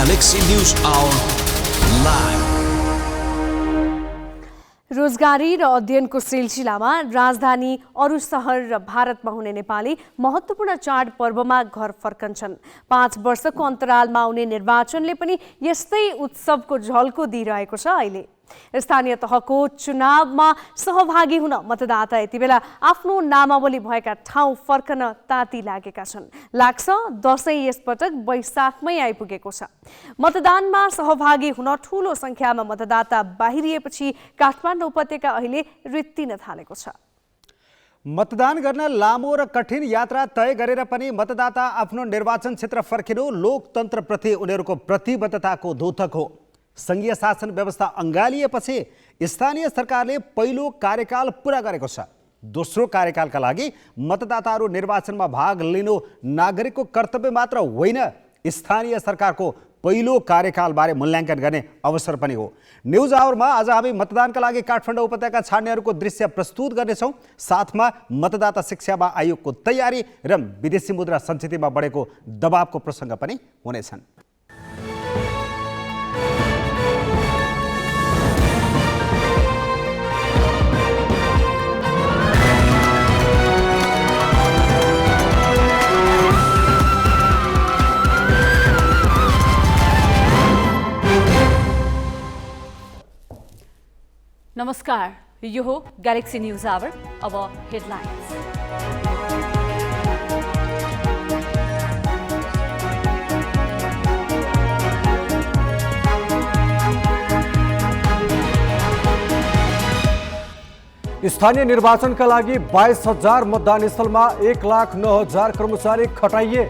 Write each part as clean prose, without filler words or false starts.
Galaxy News Hour Live. रोजगारी र अध्ययनको सिलसिलामा राजधानी अरू सहर र भारतमा हुने नेपाली महत्त्वपूर्ण चाड पर्वमा घर फर्कन्छन्। 5 वर्षको अन्तरालमा आउने निर्वाचनले पनि यस्तै उत्सवको झल्को दिइरहेको छ। अहिले स्थानीय तहको चुनावमा सहभागी हुन मतदाता यतिबेला आफ्नो नामावली भएका ठाउँ फर्कन ताती लागेका छन्। लाग्छ दशैं यसपटक वैशाखमै आइपुगेको छ। मतदानमा सहभागी हुन ठूलो संख्यामा मतदाता बाहिरिएपछि काठमाडौँ उपत्यका अहिले रित्तिन थालेको छ। मतदान गर्न लामो र कठिन यात्रा तय गरेर पनि मतदाता आफ्नो निर्वाचन क्षेत्र फर्किनु लोकतन्त्रप्रति उनीहरूको प्रतिबद्धताको द्योतक हो। संघीय शासन व्यवस्था अँगालिएपछि स्थानीय सरकारले पहिलो कार्यकाल पूरा गरेको छ। दोस्रो कार्यकालका लागि मतदाताहरू निर्वाचनमा भाग लिनु नागरिकको कर्तव्य मात्र होइन, स्थानीय सरकारको पहिलो कार्यकालबारे मूल्याङ्कन गर्ने अवसर पनि हो। न्युज आवरमा आज हामी मतदानका लागि काठमाडौँ उपत्यका छाड्नेहरूको दृश्य प्रस्तुत गर्नेछौँ। साथमा मतदाता शिक्षामा आयोगको तयारी र विदेशी मुद्रा सञ्चितमा बढेको दबावको प्रसङ्ग पनि हुनेछन्। नमस्कार, यो हो गैलेक्सी न्यूज आवर। अब हेडलाइन्स। स्थानीय निर्वाचनका लागि 22,000 मतदान स्थलमा 1,09,000 कर्मचारी खटाइए,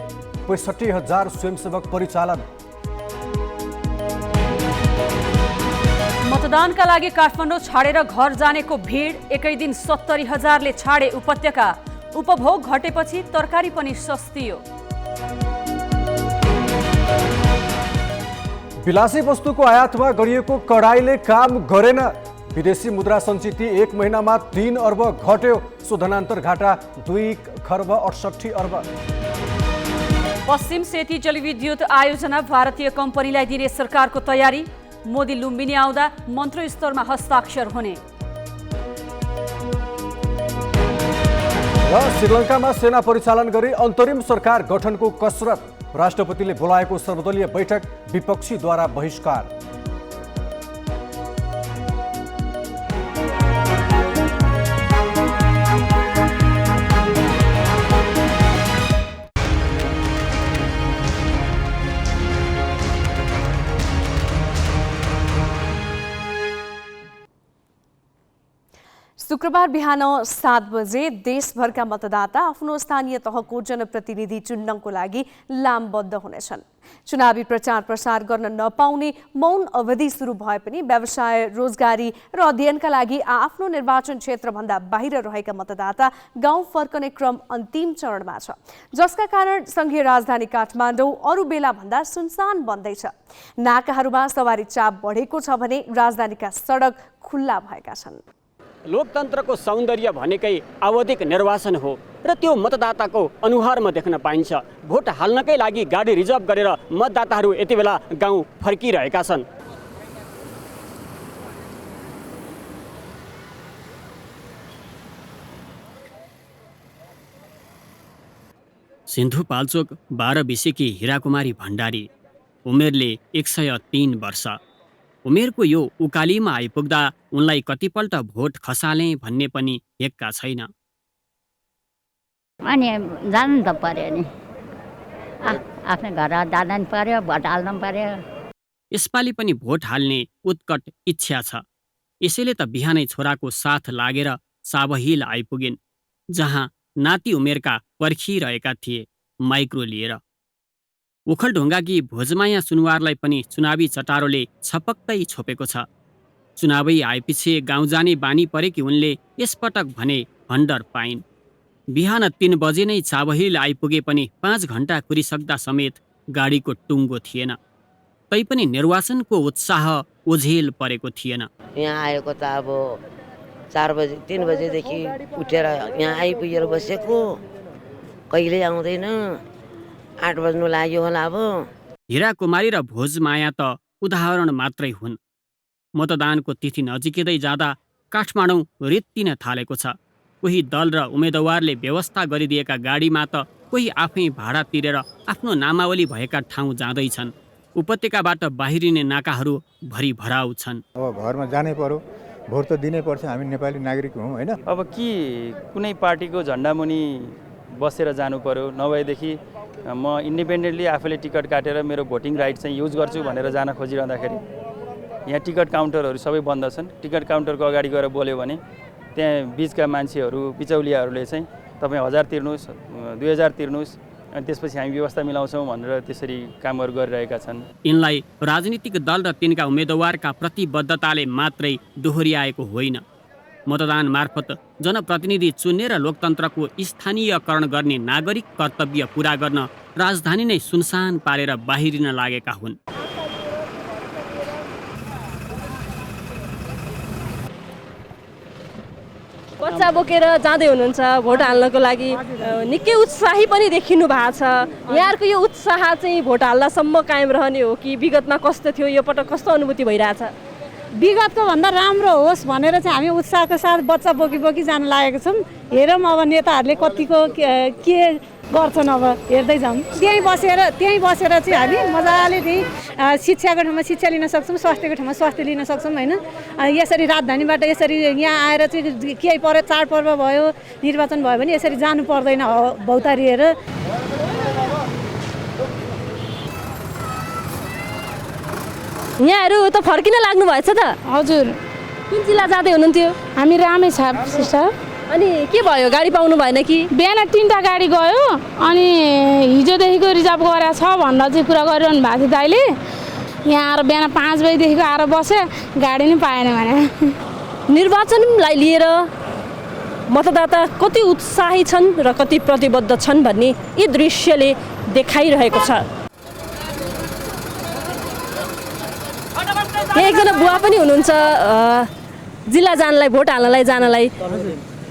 65,000 स्वयंसेवक परिचालन। मतदानका लागि काठमाडौँ छाडेर घर जानेको भिड, एकै दिन 70,000ले छाडे उपत्यका। उपभोग घटेपछि तरकारी पनि सस्तियो। विलासी वस्तुको आयातमा गरिएको कडाइले काम गरेन, विदेशी मुद्रा सञ्चित 1 महिनामा 3 अर्ब घट्यो, शोधनान्तर घाटा 2 खर्ब 68 अर्ब। पश्चिम सेती जलविद्युत आयोजना भारतीय कम्पनीलाई दिने सरकारको तयारी, मोदी लुम्बिनी आउँदा मन्त्री स्तरमा हस्ताक्षर हुने। र श्रीलङ्कामा सेना परिचालन गरी अन्तरिम सरकार गठनको कसरत, राष्ट्रपतिले बोलाएको सर्वदलीय बैठक विपक्षीद्वारा बहिष्कार। शुक्रबार बिहान 7 बजे देशभरका मतदाता आफ्नो स्थानीय तहको जनप्रतिनिधि चुन्नको लागि लामबद्ध हुनेछन्। चुनावी प्रचार प्रसार गर्न नपाउने मौन अवधि सुरु भए पनि व्यवसाय, रोजगारी र अध्ययनका लागि आफ्नो निर्वाचन क्षेत्रभन्दा बाहिर रहेका मतदाता गाउँ फर्कने क्रम अन्तिम चरणमा छ, जसका कारण संघीय राजधानी काठमाडौँ अरू बेला भन्दा सुनसान बन्दैछ। नाकाहरूमा सवारी चाप बढेको छ भने राजधानीका सडक खुल्ला भएका छन्। लोकतन्त्रको सौन्दर्य भनेकै आवधिक निर्वाचन हो र त्यो मतदाताको अनुहारमा देख्न पाइन्छ। भोट हाल्नकै लागि गाडी रिजर्भ गरेर मतदाताहरू यति बेला गाउँ फर्किरहेका छन्। सिन्धुपाल्चोक 12 विषयकी हिराकुमारी भण्डारी, उमेरले 103 वर्ष। उमेरको यो उकालीमा आइपुग्दा उनलाई कतिपल्ट भोट खसाले भन्ने पनि हेक्का छैन। अनि जानु त पर्यो नि, आफ्नो घर जानु नि पर्यो, भोट हाल्नु पर्यो। यसपालि पनि भोट हाल्ने उत्कट इच्छा छ। यसैले त बिहानै छोराको साथ लागेर साबहिल आइपुगिन्, जहाँ नाति उमेरका पर्खिरहेका थिए माइक्रो लिएर। ओखलढुङ्गाकी भोजमाया सुनुवारलाई पनि चुनावी चटारोले छपक्कै छोपेको छ। चुनावै आएपछि गाउँ जाने बानी परेकी उनले यसपटक भने भण्डर पाइन्। बिहान 3 बजे नै चाबहिल आइपुगे पनि 5 घण्टा कुरिसक्दा समेत गाडीको टुङ्गो थिएन। तैपनि निर्वाचनको उत्साह ओझेल परेको थिएन। यहाँ आएको त अब 4 बजे 3 बजेदेखि उठेर यहाँ आइपुगेर बसेको, कहिले आउँदैन, 8 बज्नु लाग्यो होला। अब हिराकुमारी र भोजमाया त उदाहरण मात्रै हुन्। मतदानको तिथि नजिकै जाँदा काठमाडौँ रित्तिन थालेको छ। कोही दल र उम्मेदवारले व्यवस्था गरिदिएका गाडीमा त कोही आफै भाडा तिरेर आफ्नो नामावली भएका ठाउँ जाँदैछन्। उपत्यकाबाट बाहिरिने नाकाहरू भरिभराउ छन्। अब घरमा जानै पर्यो, भोट त दिनै पर्छ, हामी नेपाली नागरिक हौँ होइन। अब कि कुनै पार्टीको झन्डा मुनि बसेर जानु पर्यो, नभएदेखि म इन्डिपेन्डेन्टली आफूले टिकट काटेर मेरो भोटिङ राइट चाहिँ युज गर्छु भनेर जान खोजिरहँदाखेरि यहाँ टिकट काउन्टरहरू सबै बन्द छन्। टिकट काउन्टरको अगाडि गएर बोल्यो भने त्यहाँ बिचका मान्छेहरू बिचौलियाहरूले चाहिँ तपाईँ 1000 तिर्नुहोस्, 2000 तिर्नुहोस्, अनि त्यसपछि हामी व्यवस्था मिलाउँछौँ भनेर त्यसरी कामहरू गरिरहेका छन्। यिनलाई राजनीतिक दल र तिनका उम्मेदवारका प्रतिबद्धताले मात्रै दोहोर्याएको होइन। मतदान मार्फत जनप्रतिनिधि चुन्ने र लोकतन्त्रको स्थानीयकरण गर्ने नागरिक कर्तव्य पूरा गर्न राजधानी नै सुनसान पारेर बाहिरिन लागेका हुन्। बच्चा बोकेर जाँदै हुनुहुन्छ भोट हाल्नको लागि, निकै उत्साही पनि देखिनु भएको छ। यहाँहरूको यो उत्साह चाहिँ भोट हाल्दासम्म कायम रहने हो कि विगतमा कस्तो थियो, यो पटक कस्तो अनुभूति भइरहेछ? विगतको भन्दा राम्रो होस् भनेर चाहिँ हामी उत्साहको साथ बच्चा बोकी जान लागेको छौँ। हेरौँ अब नेताहरूले कतिको के गर्छन्, अब हेर्दै जाउँ। त्यहीँ बसेर चाहिँ हामी मजाले त्यहीँ शिक्षाको ठाउँमा शिक्षा लिन सक्छौँ, स्वास्थ्यको ठाउँमा स्वास्थ्य लिन सक्छौँ होइन। यसरी राजधानीबाट यसरी यहाँ आएर चाहिँ केही पर्यो, चाडपर्व भयो, निर्वाचन भयो भने यसरी जानु पर्दैन भौतारिएर। यहाँहरू त फर्किन लाग्नु भएछ त? हजुर। कुन जिल्ला जाँदै हुनुहुन्थ्यो? हामी रामेछाप सिस्टर। अनि के भयो, गाडी पाउनु भएन कि? बिहान 3टा गाडी गयो, अनि हिजोदेखिको रिजर्भ गरेर छ भनेर चाहिँ कुरा गरिरहनु भएको थियो दाइले। यहाँ आएर बिहान 5 बजीदेखिको आएर बसे, गाडी नै पाएन भने। निर्वाचनलाई लिएर मतदाता कति उत्साही छन् र कति प्रतिबद्ध छन् भन्ने यी दृश्यले देखाइरहेको छ। यहाँ एकजना बुवा पनि हुनुहुन्छ जिल्ला जानलाई, भोट हाल्नलाई जानलाई।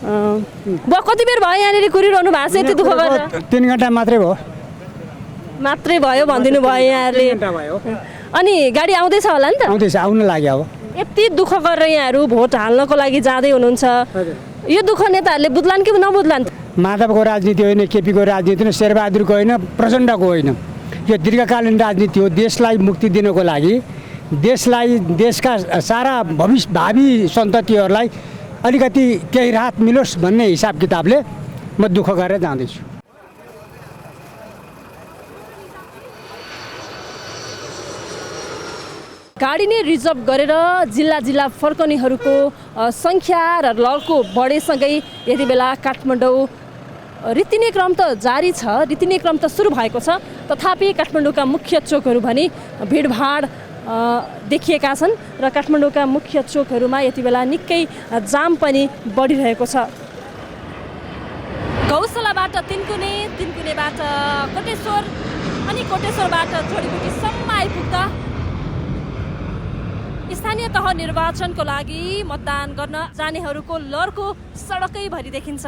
बुवा कति बेर भयो यहाँनिर कुरिरहनु भएको छ? यति दुःख गरेर? 3 घन्टा मात्रै भयो भनिदिनु भयो यहाँहरूले। अनि गाडी आउँदैछ होला नि त? आउँदैछ, आउन लाग्यो। अब यति दुःख गरेर यहाँहरू भोट हाल्नको लागि जाँदै हुनुहुन्छ, यो दुःख नेताहरूले बुझ्लान् कि नबुझ्लान्? माधवको राजनीति होइन, केपीको राजनीति होइन, शेरबहादुरको होइन, प्रचण्डको होइन। यो दीर्घकालीन राजनीति हो। देशलाई मुक्ति दिनको लागि, देशका सारा भावी सन्ततिहरूलाई अलिकति केही राहत मिलोस् भन्ने हिसाब किताबले म दुःख गरेर जाँदैछु। गाडी नै रिजर्भ गरेर जिल्ला फर्कनेहरूको सङ्ख्या र लड्को बढेसँगै यति बेला काठमाडौँ रीतिने क्रम त जारी छ, रीतिने क्रम त सुरु भएको छ। तथापि काठमाडौँका मुख्य चोकहरू भने भिडभाड देखिएका छन् र काठमाडौँका मुख्य चोकहरूमा यति बेला निकै जाम पनि बढिरहेको छ। गौशालाबाट तिनकुने, तिनकुनेबाट कोटेश्वर अनि कोटेश्वरबाट जोडीबुटीसम्म आइपुग्दा स्थानीय तह निर्वाचनको लागि मतदान गर्न जानेहरूको लड्को सडकै भरि देखिन्छ।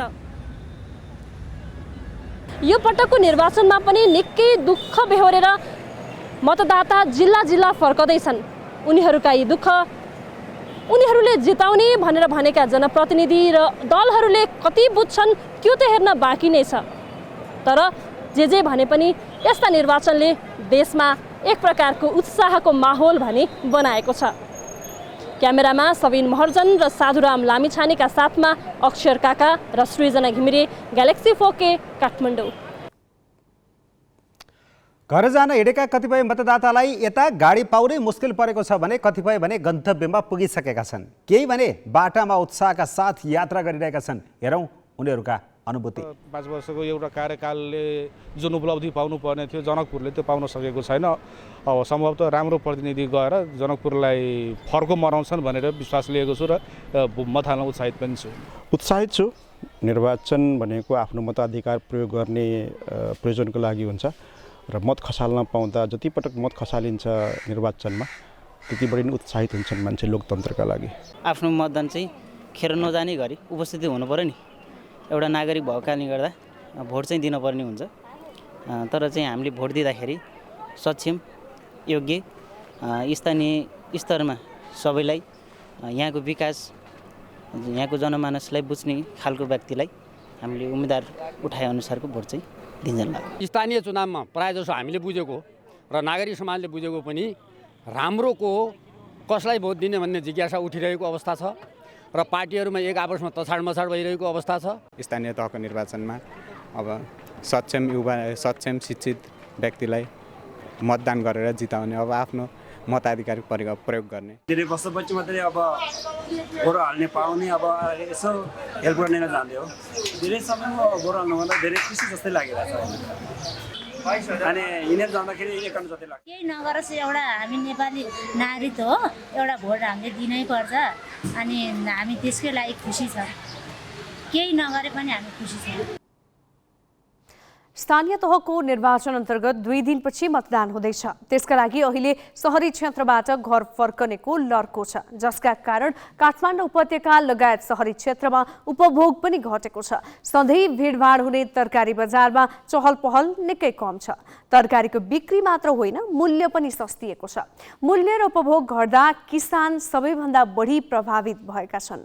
यो पटकको निर्वाचनमा पनि निकै दुःख बेहोरेर मतदाता जिल्ला फर्कदैछन्। उनीहरूका यी दुःख उनीहरूले जिताउने भनेर भनेका जनप्रतिनिधि र दलहरूले कति बुझ्छन् त्यो त हेर्न बाँकी नै छ। तर जे भने पनि यस्ता निर्वाचनले देशमा एक प्रकारको उत्साहको माहौल भने बनाएको छ। क्यामेरामा सबिन महर्जन र साधुराम लामिछानेका साथमा अक्षर काका र सृजना घिमिरे, ग्यालेक्सी 4K काठमाडौँ। घर जान हिँडेका कतिपय मतदातालाई यता गाडी पाउनै मुस्किल परेको छ भने कतिपय भने गन्तव्यमा पुगिसकेका छन्। केही भने बाटामा उत्साहका साथ यात्रा गरिरहेका छन्। हेरौँ उनीहरूका अनुभूति। 5 वर्षको एउटा कार्यकालले जुन उपलब्धि पाउनु पर्ने थियो जनकपुरले त्यो पाउन सकेको छैन। अब सम्भवतः राम्रो प्रतिनिधि गएर जनकपुरलाई फर्को मराउँछन् भनेर विश्वास लिएको छु र म थाल्न उत्साहित पनि छु। उत्साहित छु। निर्वाचन भनेको आफ्नो मताधिकार प्रयोग गर्ने प्रयोजनको लागि हुन्छ र मत खसाल्न पाउँदा जति पटक मत खसालिन्छ निर्वाचनमा त्यति बढी नै उत्साहित हुन्छन् मान्छे लोकतन्त्रका लागि। आफ्नो मतदान चाहिँ खेर नजाने गरी उपस्थिति हुनु पर्यो नि। एउटा नागरिक भएको कारणले गर्दा भोट चाहिँ दिनुपर्ने हुन्छ। तर चाहिँ हामीले भोट दिँदाखेरि सक्षम योग्य स्थानीय स्तरमा सबैलाई यहाँको विकास यहाँको जनमानसलाई बुझ्ने खालको व्यक्तिलाई हामीले उम्मेदवार उठाएअनुसारको भोट चाहिँ दिन्छन्। स्थानीय चुनावमा प्रायःजसो हामीले बुझेको र नागरिक समाजले बुझेको पनि राम्रो को हो, कसलाई भोट दिने भन्ने जिज्ञासा उठिरहेको अवस्था छ र पार्टीहरूमा एक आपसमा तछाड मछाड भइरहेको अवस्था छ। स्थानीय तहको निर्वाचनमा अब सक्षम युवा सक्षम शिक्षित व्यक्तिलाई मतदान गरेर जिताउने, अब आफ्नो मताधिकार प्रयोग गर्ने। धेरै वर्षपछि मात्रै अब गोरु हाल्ने पाउने, अब यसो हेल्प गर्ने जान्दै हो। धेरै समयमा गोरु हाल्नुभन्दा धेरै खुसी जस्तै लागिरहेको छ। अनि हिँडेर जाँदाखेरि एकाउन्ट जति लाग्छ। केही नगर चाहिँ एउटा हामी नेपाली नागरिक हो, एउटा भोट हामीले दिनै पर्छ अनि हामी त्यसकै लागि खुसी छौँ। केही नगरे पनि हामी खुसी छौँ। स्थानीय तहको निर्वाचन अन्तर्गत 2 दिनपछि मतदान हुँदैछ। त्यसका लागि अहिले शहरी क्षेत्रबाट घर फर्कनेको लर्को छ, जसका कारण काठमाडौँ उपत्यका लगायत शहरी क्षेत्रमा उपभोग पनि घटेको छ। सधैँ भिडभाड हुने तरकारी बजारमा चहल पहल निकै कम छ। तरकारीको बिक्री मात्र होइन, मूल्य पनि सस्तिएको छ। मूल्य र उपभोग घट्दा किसान सबैभन्दा बढी प्रभावित भएका छन्।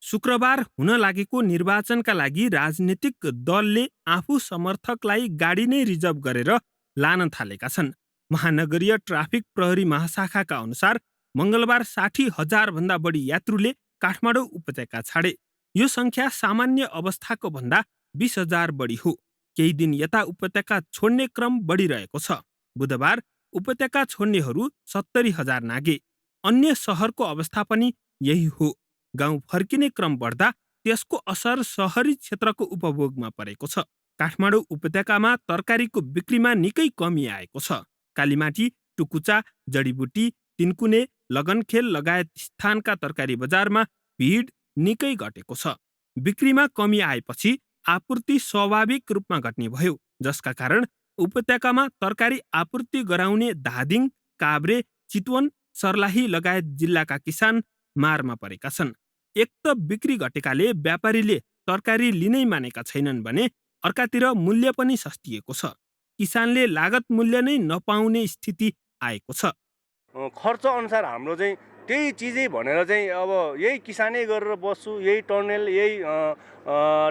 शुक्रबार हुन लागेको निर्वाचनका लागि राजनीतिक दलले आफू समर्थकलाई गाडी नै रिजर्भ गरेर लान थालेका छन्। महानगरीय ट्राफिक प्रहरी महाशाखाका अनुसार मंगलबार 60,000 भन्दा बढी यात्रुले काठमाडौँ उपत्यका छाडे। यो संख्या सामान्य अवस्थाको भन्दा 20,000 बढी हो। केही दिन यता उपत्यका छोड्ने क्रम बढिरहेको छ। बुधबार उपत्यका छोड्नेहरू 70,000 नागे। अन्य शहरको अवस्था पनि यही हो। गाउँ फर्किने क्रम बढ्दा त्यसको असर शहरी क्षेत्रको उपभोगमा परेको छ। काठमाडौँ उपत्यकामा तरकारीको बिक्रीमा निकै कमी आएको छ। कालीमाटी, टुकुचा, जडीबुटी, तिनकुने, लगनखेल लगायत स्थानका तरकारी बजारमा भिड निकै घटेको छ। बिक्रीमा कमी आएपछि आपूर्ति स्वाभाविक रूपमा घट्ने भयो, जसका कारण उपत्यकामा तरकारी आपूर्ति गराउने धादिङ, काभ्रे, चितवन, सर्लाही लगायत जिल्लाका किसान मारमा परेका छन्। एक त बिक्री घटेकाले व्यापारीले तरकारी लिनै मानेका छैनन् भने अर्कातिर मूल्य पनि सस्तिएको छ। किसानले लागत मूल्य नै नपाउने स्थिति आएको छ। खर्च अनुसार हाम्रो चाहिँ त्यही चिजै भनेर चाहिँ अब यही किसानै गरेर बस्छु, यही टर्नेल, यही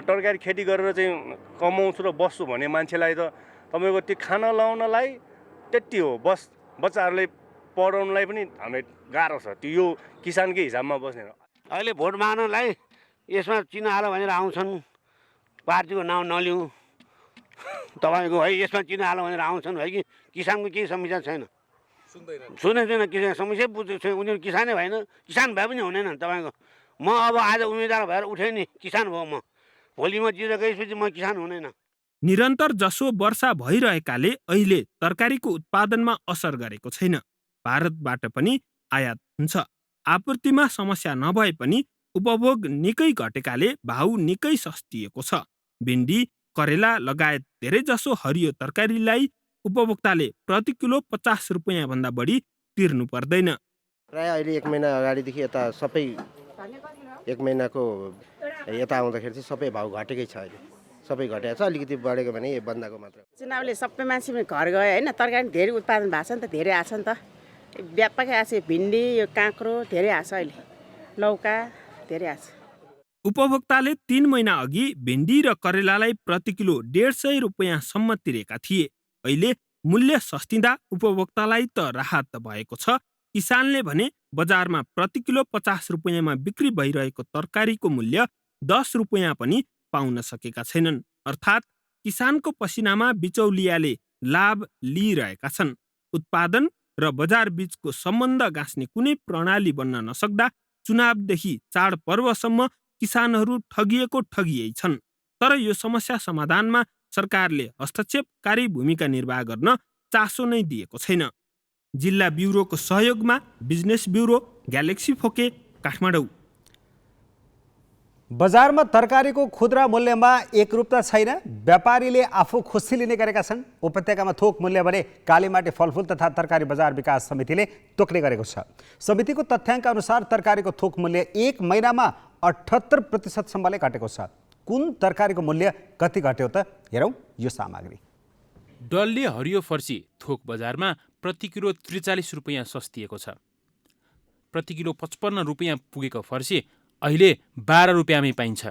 तरकारी खेती गरेर चाहिँ कमाउँछु र बस्छु भन्ने मान्छेलाई त तपाईँको त्यो खाना लाउनलाई त्यति हो, बस बच्चाहरूलाई पढाउनलाई पनि हामीलाई गाह्रो छ। त्यो यो किसानकै हिसाबमा बस्ने। अहिले भोट माग्नलाई यसमा चिन्ह हाल भनेर आउँछन्, पार्टीको नाउँ नलिउँ तपाईँको है, यसमा चिन्ह हाल भनेर आउँछन् है कि किसानको केही समस्या छैन, सुन्दैन किसान समस्या बुझ्छु छैन। उनीहरू किसानै भएन, किसान भए पनि हुँदैन तपाईँको। म अब आज उम्मेदवार भएर उठेँ नि, किसान भयो म, भोलि म जितेर गएपछि म किसान हुँदैन। निरन्तर जसो वर्षा भइरहेकाले अहिले तरकारीको उत्पादनमा असर गरेको छैन। भारतबाट पनि आयात हुन्छ। आपूर्तिमा समस्या नभए पनि उपभोग निकै घटेकाले भाउ निकै सस्तिएको छ। भिन्डी, करेला लगायत धेरैजसो हरियो तरकारीलाई उपभोक्ताले प्रति किलो 50 रुपियाँ भन्दा बढी तिर्नु पर्दैन। प्राय अहिले 1 महिना अगाडिदेखि यता सबै 1 महिनाको यता आउँदाखेरि चाहिँ सबै भाउ घटेकै छ। अहिले सबै घटेको छ, अलिकति बढेको भने यो बन्दाको मात्र। चुनावले सबै मान्छे घर गयो होइन, तरकारी धेरै उत्पादन भएको छ नि त, धेरै आछ नि त, व्यापकै आछ। भिन्डी, यो काँक्रो धेरै आछ, अहिले लौका धेरै आछ। उपभोक्ताले 3 महिना अघि भिन्डी र करेलालाई प्रति किलो 150 रुपियाँसम्म तिरेका थिए। अहिले मूल्य सस्तिँदा उपभोक्तालाई त राहत भएको छ। किसानले भने बजारमा प्रति किलो 50 रुपियाँमा बिक्री भइरहेको तरकारीको मूल्य 10 रुपियाँ पनि पाउन सकेका छैनन्। अर्थात् किसानको पसिनामा बिचौलियाले लाभ लिइरहेका छन्। उत्पादन र बजार बीचको सम्बन्ध गाँस्ने कुनै प्रणाली बन्न नसक्दा चुनावदेखि चाडपर्वसम्म किसानहरू ठगिएको ठगिएै छन्। तर यो समस्या समाधानमा सरकारले हस्तक्षेपकारी भूमिका निर्वाह गर्न चासो नै दिएको छैन। जिल्ला ब्युरोको सहयोगमा बिजनेस ब्युरो, ग्यालेक्सी फोके, काठमाडौँ। बजारमा तरकारीको खुद्रा मूल्यमा एकरूपता छैन। व्यापारीले आफू खुसी लिने गरेका छन्। उपत्यकामा थोक मूल्य भने कालीमाटी फलफुल तथा तरकारी बजार विकास समितिले तोक्ने गरेको छ। समितिको तथ्याङ्क अनुसार तरकारीको थोक मूल्य 1 महिनामा 78% घटेको छ। कुन तरकारीको मूल्य कति घट्यो त हेरौँ यो सामग्री। डल्ले हरियो फर्सी थोक बजारमा प्रति किलो 43 रुपियाँ सस्तिएको छ। प्रति किलो 55 रुपियाँ पुगेको फर्सी अहिले 12 रुपियाँमै पाइन्छ।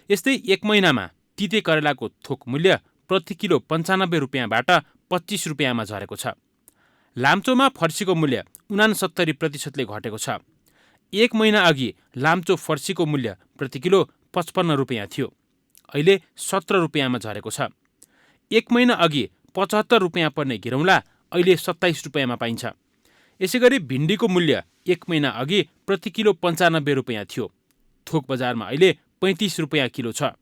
यस्तै एक महिनामा तिते करेलाको थोक मूल्य प्रति किलो 95 रुपियाँबाट 25 रुपियाँमा झरेको छ। लाम्चोमा फर्सीको मूल्य 69% घटेको छ। एक महिना अघि लाम्चो फर्सीको मूल्य प्रति किलो 55 रुपियाँ थियो, अहिले 17 रुपियाँमा झरेको छ। एक महिना अघि 75 रुपियाँ पर्ने घिरौँला अहिले 27 रुपियाँमा पाइन्छ। यसै गरी भिन्डीको मूल्य एक महिना अघि प्रति किलो 95 रुपियाँ थियो, थोक बजारमा अहिले 35 रुपियाँ किलो छ।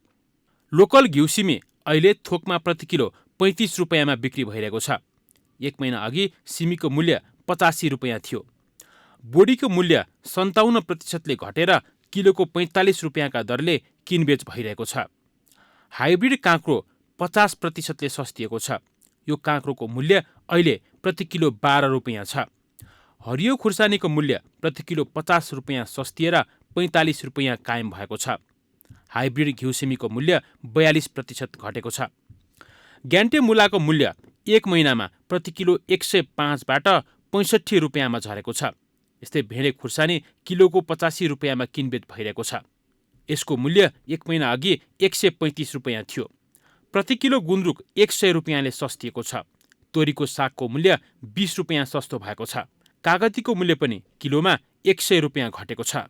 लोकल घिउ सिमी अहिले थोकमा प्रति किलो 35 रुपियाँमा बिक्री भइरहेको छ। एक महिना अघि सिमीको मूल्य 85 रुपियाँ थियो। बोडीको मूल्य 57% घटेर किलोको 45 रुपियाँका दरले किनबेच भइरहेको छ। हाइब्रिड काँक्रो 50% सस्तिएको छ। यो काँक्रोको मूल्य अहिले प्रति किलो 12 रुपियाँ छ। हरियो खुर्सानीको मूल्य प्रति किलो 50 रुपियाँ सस्तिएर 45 रुपियाँ कायम भएको छ। हाइब्रिड घिउ सिमीको मूल्य 42% घटेको छ। ग्यान्टे मुलाको मूल्य एक महिनामा प्रति किलो 105बाट 65 रुपियाँमा झरेको छ। यस्तै भेडे खुर्सानी किलोको 85 रुपियाँमा किनबेच भइरहेको छ। यसको मूल्य एक महिना अघि 135 रुपियाँ थियो। प्रति किलो गुन्द्रुक 100 रुपियाँले सस्तिएको छ। तोरीको सागको मूल्य 20 रुपियाँ सस्तो भएको छ। कागतीको मूल्य पनि किलोमा 100 रुपियाँ घटेको छ।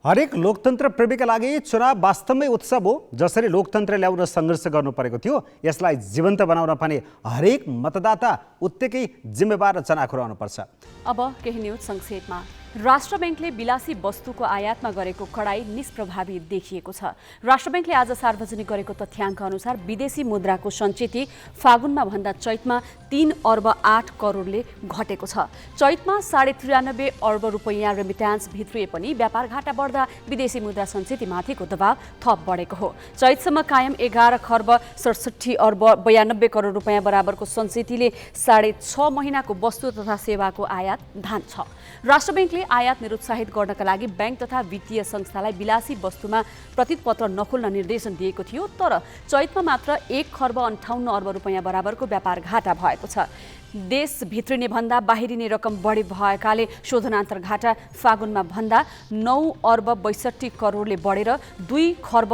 हरेक लोकतन्त्र प्रेमीका लागि चुनाव वास्तवमै उत्सव हो। जसरी लोकतन्त्र ल्याउन सङ्घर्ष गर्नु परेको थियो, यसलाई जीवन्त बनाउन पनि हरेक मतदाता उत्तिकै जिम्मेवार र चनाखो रहनुपर्छ। अब केही न्युज संक्षेपमा। राष्ट्र बैंकले विलासी वस्तुको आयातमा गरेको कडाई निष्प्रभावी देखिएको छ। राष्ट्र बैंकले आज सार्वजनिक गरेको तथ्याङ्क अनुसार विदेशी मुद्राको सञ्चित फागुनमा भन्दा चैतमा 3 अर्ब 8 करोडले घटेको छ। चैतमा 93.5 अर्ब रुपैयाँ रेमिट्यान्स भित्रिए पनि व्यापार घाटा बढ्दा विदेशी मुद्रा सञ्चितमाथिको दबाव थप बढेको हो। चैतसम्म कायम 11 खर्ब 67 अर्ब 92 करोड रुपैयाँ बराबरको सञ्चितले 6.5 महिनाको वस्तु तथा सेवाको आयात धान्छ। राष्ट्र बैंकले आयात निरुत्साहित गर्नका लागि बैंक तथा वित्तीय संस्थालाई विलासी वस्तुमा प्रतिपत्र नखोल्न निर्देशन दिएको थियो, तर चैतमा मात्र 1 खर्ब 58 अर्ब रुपैयाँ बराबरको व्यापार घाटा भएको छ। देश भित्रिने भन्दा बाहिरिने रकम बढी भएकाले शोधनान्तर घाटा फागुनमा भन्दा 9 अर्ब 62 करोडले बढेर 2 खर्ब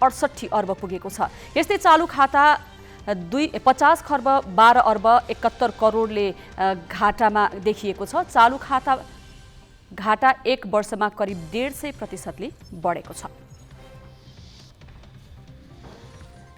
68 अर्ब पुगेको छ। यस्तै चालु खाता 50 खर्ब 12 अर्ब 71 करोडले घाटामा देखिएको छ। चालु खाता घाटा एक वर्षमा करिब 150% बढेको छ।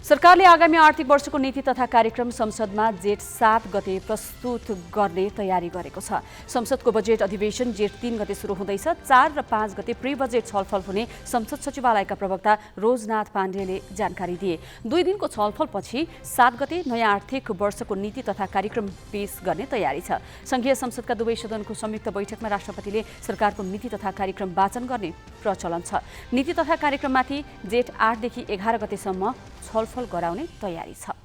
सरकारले आगामी आर्थिक वर्षको नीति तथा कार्यक्रम संसदमा जेठ 7 गते प्रस्तुत गर्ने तयारी गरेको छ। संसदको बजेट अधिवेशन जेठ 3 गते सुरु हुँदैछ। 4 र 5 गते प्री बजेट छलफल हुने संसद सचिवालयका प्रवक्ता रोजनाथ पाण्डेले जानकारी दिए। 2 दिनको छलफलपछि 7 गते नयाँ आर्थिक वर्षको नीति तथा कार्यक्रम पेश गर्ने तयारी छ। संघीय संसदका दुवै सदनको संयुक्त बैठकमा राष्ट्रपतिले सरकारको नीति तथा कार्यक्रम वाचन गर्ने प्रचलन छ। नीति तथा कार्यक्रममाथि जेठ 8 देखि 11 गतेसम्म छलफल गराउने तयारी छ।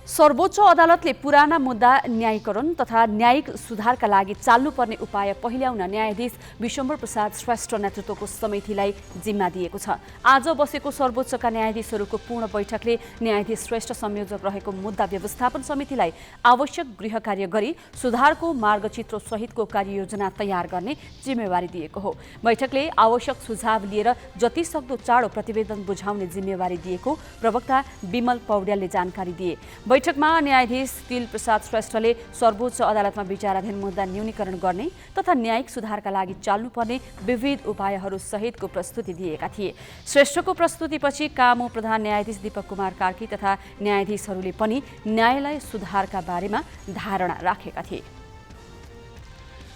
सर्वोच्च अदालतले पुराना मुद्दा न्यायीकरण तथा न्यायिक सुधारका लागि चाल्नुपर्ने उपाय पहिल्याउन न्यायाधीश विश्वम्भर प्रसाद श्रेष्ठ नेतृत्वको समितिलाई जिम्मा दिएको छ। आज बसेको सर्वोच्चका न्यायाधीशहरूको पूर्ण बैठकले न्यायाधीश श्रेष्ठ संयोजक रहेको मुद्दा व्यवस्थापन समितिलाई आवश्यक गृह कार्य गरी सुधारको मार्गचित्र सहितको कार्ययोजना तयार गर्ने जिम्मेवारी दिएको हो। बैठकले आवश्यक सुझाव लिएर जति सक्दो चाँडो प्रतिवेदन बुझाउने जिम्मेवारी दिएको प्रवक्ता विमल पौड्यालले जानकारी दिए। बैठकमा न्यायाधीश तिल प्रसाद श्रेष्ठले सर्वोच्च अदालतमा विचाराधीन मुद्दा न्यूनीकरण गर्ने तथा न्यायिक सुधारका लागि चाल्नुपर्ने विविध उपायहरू सहितको प्रस्तुति दिएका थिए। श्रेष्ठको प्रस्तुतिपछि कामु प्रधान न्यायाधीश दीपक कुमार कार्की तथा न्यायाधीशहरूले पनि न्यायालय सुधारका बारेमा धारणा राखेका थिए।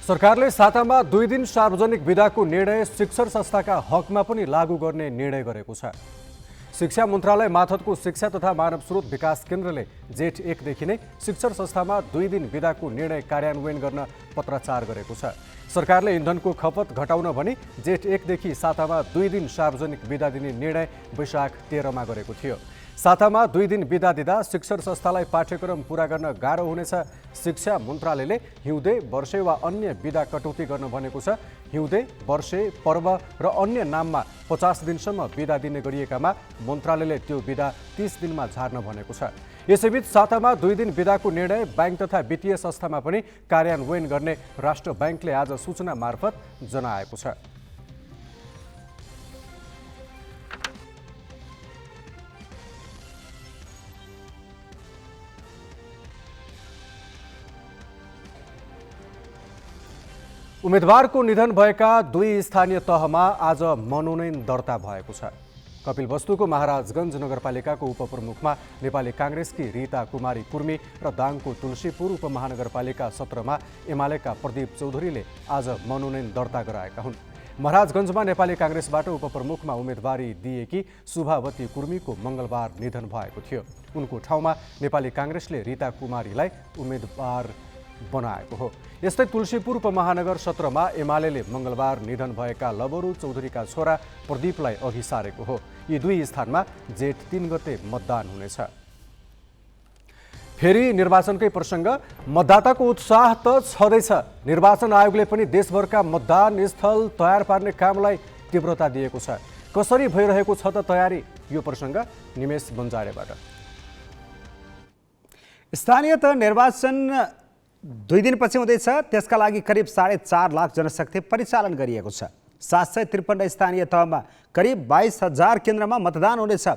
सरकारले सातामा 2 दिन सार्वजनिक बिदाको निर्णय शिक्षण संस्थाका हकमा पनि लागू गर्ने निर्णय गरेको छ। शिक्षा मन्त्रालय मार्फतको शिक्षा तथा मानव स्रोत विकास केन्द्रले जेठ 1 देखि नै शिक्षण संस्थामा 2 दिन बिदाको निर्णय कार्यान्वयन गर्न पत्राचार गरेको छ। सरकारले इन्धनको खपत घटाउन भनी जेठ 1 देखि सातामा 2 दिन सार्वजनिक बिदा दिने निर्णय वैशाख 13 मा गरेको थियो। सातामा 2 दिन बिदा दिँदा शिक्षण संस्थालाई पाठ्यक्रम पूरा गर्न गाह्रो हुनेछ। शिक्षा मन्त्रालयले हिउँदे, वर्षे वा अन्य बिदा कटौती गर्न भनेको छ। हिउँदे, वर्षे, पर्व र अन्य नाममा 50 दिनसम्म बिदा दिने गरिएकामा मन्त्रालयले त्यो बिदा 30 दिनमा झार्न भनेको छ। यसैबीच सातामा 2 दिन बिदाको निर्णय बैंक तथा वित्तीय संस्थामा पनि कार्यान्वयन गर्ने राष्ट्र बैंकले आज सूचना मार्फत जनाएको छ। उम्मेदवारको निधन भएका 2 स्थानीय तहमा आज मनोनयन दर्ता भएको छ। कपिलवस्तुको महाराजगञ्ज नगरपालिकाको उपप्रमुखमा नेपाली काङ्ग्रेसकी रीता कुमारी कुर्मी र दाङको तुलसीपुर उपमहानगरपालिका 17मा एमालेका प्रदीप चौधरीले आज मनोनयन दर्ता गराएका हुन्। महाराजगञ्जमा नेपाली काङ्ग्रेसबाट उपप्रमुखमा उम्मेदवारी दिएकी शुभावती कुर्मीको मङ्गलबार निधन भएको थियो। उनको ठाउँमा नेपाली काङ्ग्रेसले रीता कुमारीलाई उम्मेदवार बनाएको हो। यस्तै तुलसीपुर उपमहानगर 17मा एमालेले मङ्गलबार निधन भएका लबरू चौधरीका छोरा प्रदीपलाई अघि सारेको हो। यी 2 स्थानमा जेठ 3 गते मतदान हुनेछ। फेरि निर्वाचनकै प्रसङ्ग, मतदाताको उत्साह त छँदैछ। निर्वाचन आयोगले पनि देशभरका मतदान स्थल तयार पार्ने कामलाई तीव्रता दिएको छ। कसरी भइरहेको छ त तयारी, यो प्रसङ्ग निमेश बन्जाडेबाट। स्थानीय तह निर्वाचन 2 दिनपछि हुँदैछ। त्यसका लागि करिब 4.5 लाख जनशक्ति परिचालन गरिएको छ। 753 स्थानीय तहमा करिब 22,000 केन्द्रमा मतदान हुनेछ।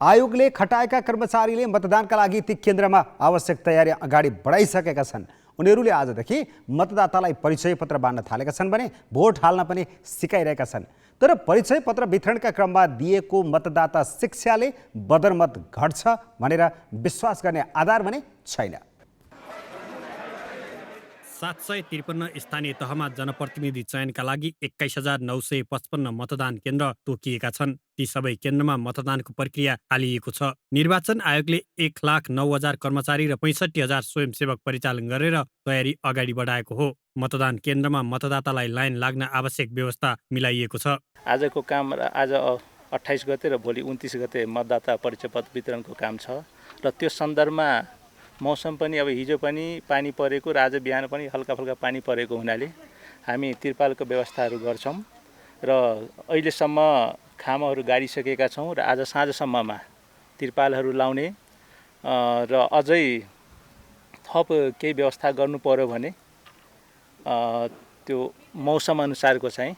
आयोगले खटाएका कर्मचारीले मतदानका लागि ती केन्द्रमा आवश्यक तयारी अगाडि बढाइसकेका छन्। उनीहरूले आजदेखि मतदातालाई परिचय पत्र बाँड्न थालेका छन् भने भोट हाल्न पनि सिकाइरहेका छन्। तर परिचय पत्र वितरणका क्रममा दिएको मतदाता शिक्षाले बदरमत घट्छ भनेर विश्वास गर्ने आधार भने छैन। 753 स्थानीय तहमा जनप्रतिनिधि चयनका लागि 21,955 मतदान केन्द्र तोकिएका छन्। ती सबै केन्द्रमा मतदानको प्रक्रिया थालिएको छ। निर्वाचन आयोगले 1,09,000 कर्मचारी र 65,000 स्वयंसेवक परिचालन गरेर तयारी अगाडि बढाएको हो। मतदान केन्द्रमा मतदातालाई लाइन लाग्न आवश्यक व्यवस्था मिलाइएको छ। आजको काम आज 28 गते र भोलि 29 गते मतदाता परिचय पत्र वितरणको काम छ र त्यो सन्दर्भमा मौसम पनि अब हिजो पनि पानी परेको र आज बिहान पनि हल्का पानी परेको हुनाले हामी तिरपालको व्यवस्थाहरू गर्छौँ र अहिलेसम्म खामहरू गाडिसकेका छौँ र आज साँझसम्ममा तिरपालहरू लाउने र अझै थप केही व्यवस्था गर्नु पर्यो भने त्यो मौसम अनुसारको चाहिँ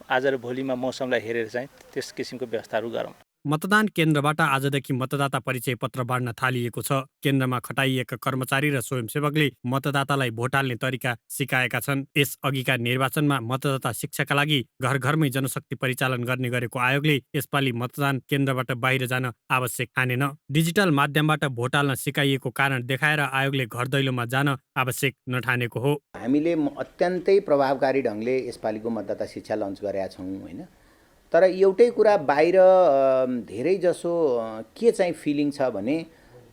आज र भोलिमा मौसमलाई हेरेर चाहिँ त्यस किसिमको व्यवस्थाहरू गरौँ। मतदान केन्द्रबाट आजदेखि मतदाता परिचय पत्र बाँड्न थालिएको छ। केन्द्रमा खटाइएका कर्मचारी र स्वयंसेवकले मतदातालाई भोट हाल्ने तरिका सिकाएका छन्। यस अघिका निर्वाचनमा मतदाता शिक्षाका लागि घर घरमै जनशक्ति परिचालन गर्ने गरेको आयोगले यसपालि मतदान केन्द्रबाट बाहिर जान आवश्यक ठानेन। डिजिटल माध्यमबाट भोट हाल्न सिकाइएको कारण देखाएर आयोगले घर दैलोमा जान आवश्यक नठानेको हो। हामीले अत्यन्तै प्रभावकारी ढङ्गले यसपालिको मतदाता शिक्षा लन्च गरेका छौँ होइन। तर एउटै कुरा बाहिर धेरै जसो के चाहिँ फिलिङ छ भने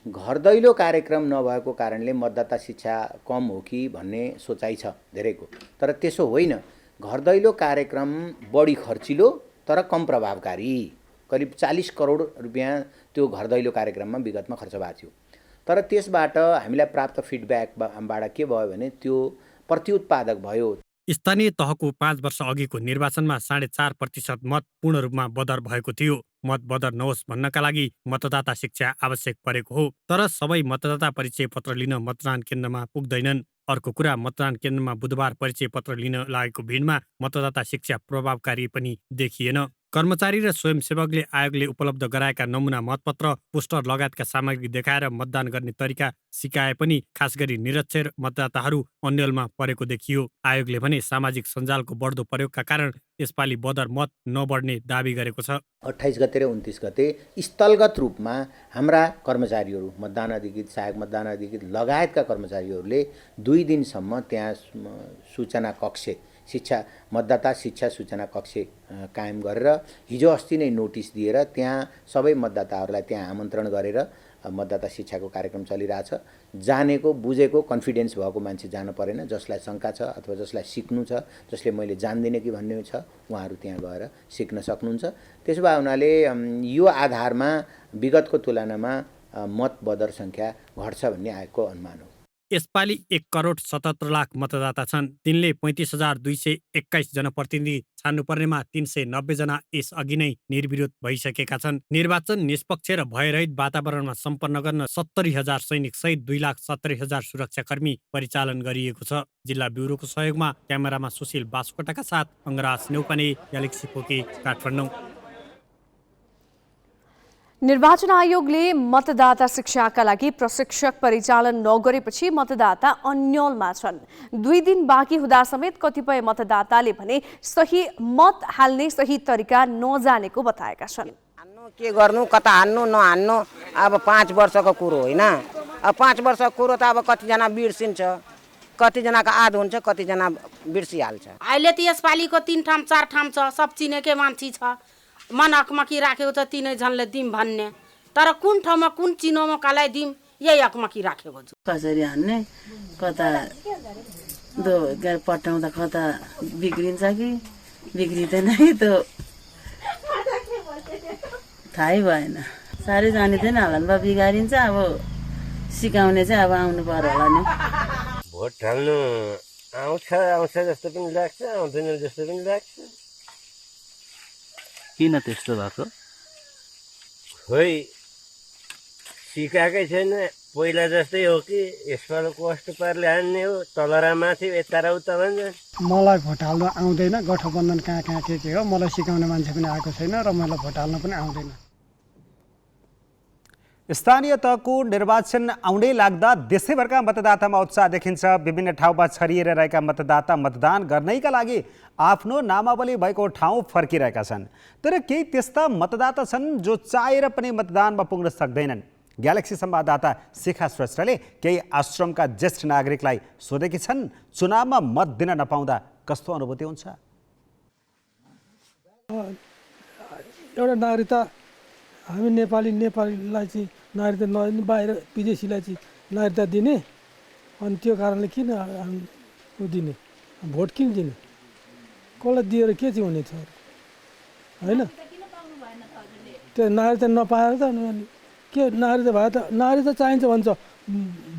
घर दैलो कार्यक्रम नभएको कारणले मतदाता शिक्षा कम हो कि भन्ने सोचाइ छ धेरैको। तर त्यसो होइन, घर दैलो कार्यक्रम बढी खर्चिलो तर कम प्रभावकारी। करिब 40 करोड रुपियाँ त्यो घर दैलो कार्यक्रममा विगतमा खर्च भएको थियो। तर त्यसबाट हामीलाई प्राप्त फिडब्याकबाट के भयो भने त्यो प्रतिउत्पादक भयो। स्थानीय तहको 5 वर्ष अघिको निर्वाचनमा 4.5% मत पूर्ण रूपमा बदर भएको थियो। मत बदर नहोस् भन्नका लागि मतदाता शिक्षा आवश्यक परेको हो। तर सबै मतदाता परिचय पत्र लिन मतदान केन्द्रमा पुग्दैनन्। अर्को कुरा, मतदान केन्द्रमा बुधबार परिचय पत्र लिन लागेको भिडमा मतदाता शिक्षा प्रभावकारी पनि देखिएन। कर्मचारी र स्वयंसेवकले आयोगले उपलब्ध गराएका नमुना मतपत्र, पोस्टर लगायतका सामग्री देखाएर मतदान गर्ने तरिका सिकाए पनि खास गरी निरक्षर मतदाताहरू अन्यलमा परेको देखियो। आयोगले भने सामाजिक सञ्जालको बढ्दो प्रयोगका कारण यसपालि बदर मत नबढ्ने दावी गरेको छ। 28 गते र 29 गते स्थलगत रूपमा हाम्रा कर्मचारीहरू, मतदान अधिकृत, सहायक मतदान अधिकृत लगायतका कर्मचारीहरूले 2 दिनसम्म त्यहाँ सूचना कक्ष, मतदाता शिक्षा सूचना कक्ष कायम गरेर हिजो अस्ति नै नोटिस दिएर त्यहाँ सबै मतदाताहरूलाई त्यहाँ आमन्त्रण गरेर मतदाता शिक्षाको कार्यक्रम चलिरहेछ। जानेको बुझेको कन्फिडेन्स भएको मान्छे जान परेन। जसलाई शङ्का छ अथवा जसलाई सिक्नु छ, जसले मैले जान्दिनँ कि भन्ने छ, उहाँहरू त्यहाँ गएर सिक्न सक्नुहुन्छ। त्यसो भए हुनाले यो आधारमा विगतको तुलनामा मत बदर सङ्ख्या घट्छ भन्ने आएको अनुमान हो। यसपालि 1,77,00,000 मतदाता छन्। तिनले 35,221 जनप्रतिनिधि छान्नुपर्नेमा 390 जना यसअघि नै निर्विरोध भइसकेका छन्। निर्वाचन निष्पक्ष र भयरहित वातावरणमा सम्पन्न गर्न 70,000 सैनिक सहित 2,70,000 सुरक्षाकर्मी परिचालन गरिएको छ। जिल्ला ब्युरोको सहयोगमा क्यामेरामा सुशील बास्कोटाका साथ अङ्गराज नेउपाने, ग्यालेक्सी पोके, काठमाडौँ। निर्वाचन आयोगले मतदाता शिक्षाका लागि प्रशिक्षक परिचालन नगरेपछि मतदाता अन्यलमा छन्। 2 दिन बाँकी हुँदा समेत कतिपय मतदाताले भने सही मत हाल्ने सही तरिका नजानेको बताएका छन्। के गर्नु, कता हान्नु नहान्नु, अब 5 वर्षको कुरो होइन। अब 5 वर्षको कुरो त अब कतिजना बिर्सिन्छ, कतिजनाको आद हुन्छ, कतिजना बिर्सिहाल्छ। अहिले त यसपालिको 3 ठाम 4 ठाम छ, सब चिनेकै मान्छे छ। मन अकमकी राखेको छ, तिनै झनले दिम भन्ने, तर कुन ठाउँमा कुन चिनोमा कसलाई दिम यही अकमकी राखेको छु। कसरी हान्ने, कता पट्याउँदा कता बिग्रिन्छ कि बिग्रिँदैन कि त थाहै भएन। साह्रै जानिँदैन होला नि, बिगारिन्छ। अब सिकाउने चाहिँ अब आउनु पर्यो होला नि। भोट हाल्नु आउँछ जस्तो पनि लाग्छ, आउँदैन जस्तो पनि लाग्छ। किन त्यस्तो भएको? खोइ सिकाएकै छैन। पहिला जस्तै हो कि यसपालि कस्तो पाराले हान्ने हो, तलरा माथि यता र उता भन्छ। मलाई भोट हाल्न आउँदैन, गठबन्धन कहाँ कहाँ के हो, मलाई सिकाउने मान्छे पनि आएको छैन र मलाई भोट हाल्न पनि आउँदैन। स्थानीय तहको निर्वाचन आउँदै लाग्दा देशैभरका मतदातामा उत्साह देखिन्छ। विभिन्न ठाउँमा छरिएर रहेका मतदाता मतदान गर्नैका लागि आफ्नो नामावली भएको ठाउँ फर्किरहेका छन्। तर केही त्यस्ता मतदाता छन् जो चाहेर पनि मतदानमा पुग्न सक्दैनन्। ग्यालेक्सी संवाददाता शिखा श्रेष्ठले केही आश्रमका ज्येष्ठ नागरिकलाई सोधेकी छन्, चुनावमा मत दिन नपाउँदा कस्तो अनुभूति हुन्छ? एउटा नागरिकता हामी नेपालीलाई चाहिँ नागरिकता नदिने, बाहिर विदेशीलाई चाहिँ नागरिकता दिने, अनि त्यो कारणले किन दिने, भोट किन दिने, कसलाई दिएर के चाहिँ हुने छ होइन? त्यो नागरिकता नपाएर त के नागरिकता भयो त? नागरिकता चाहिन्छ भन्छ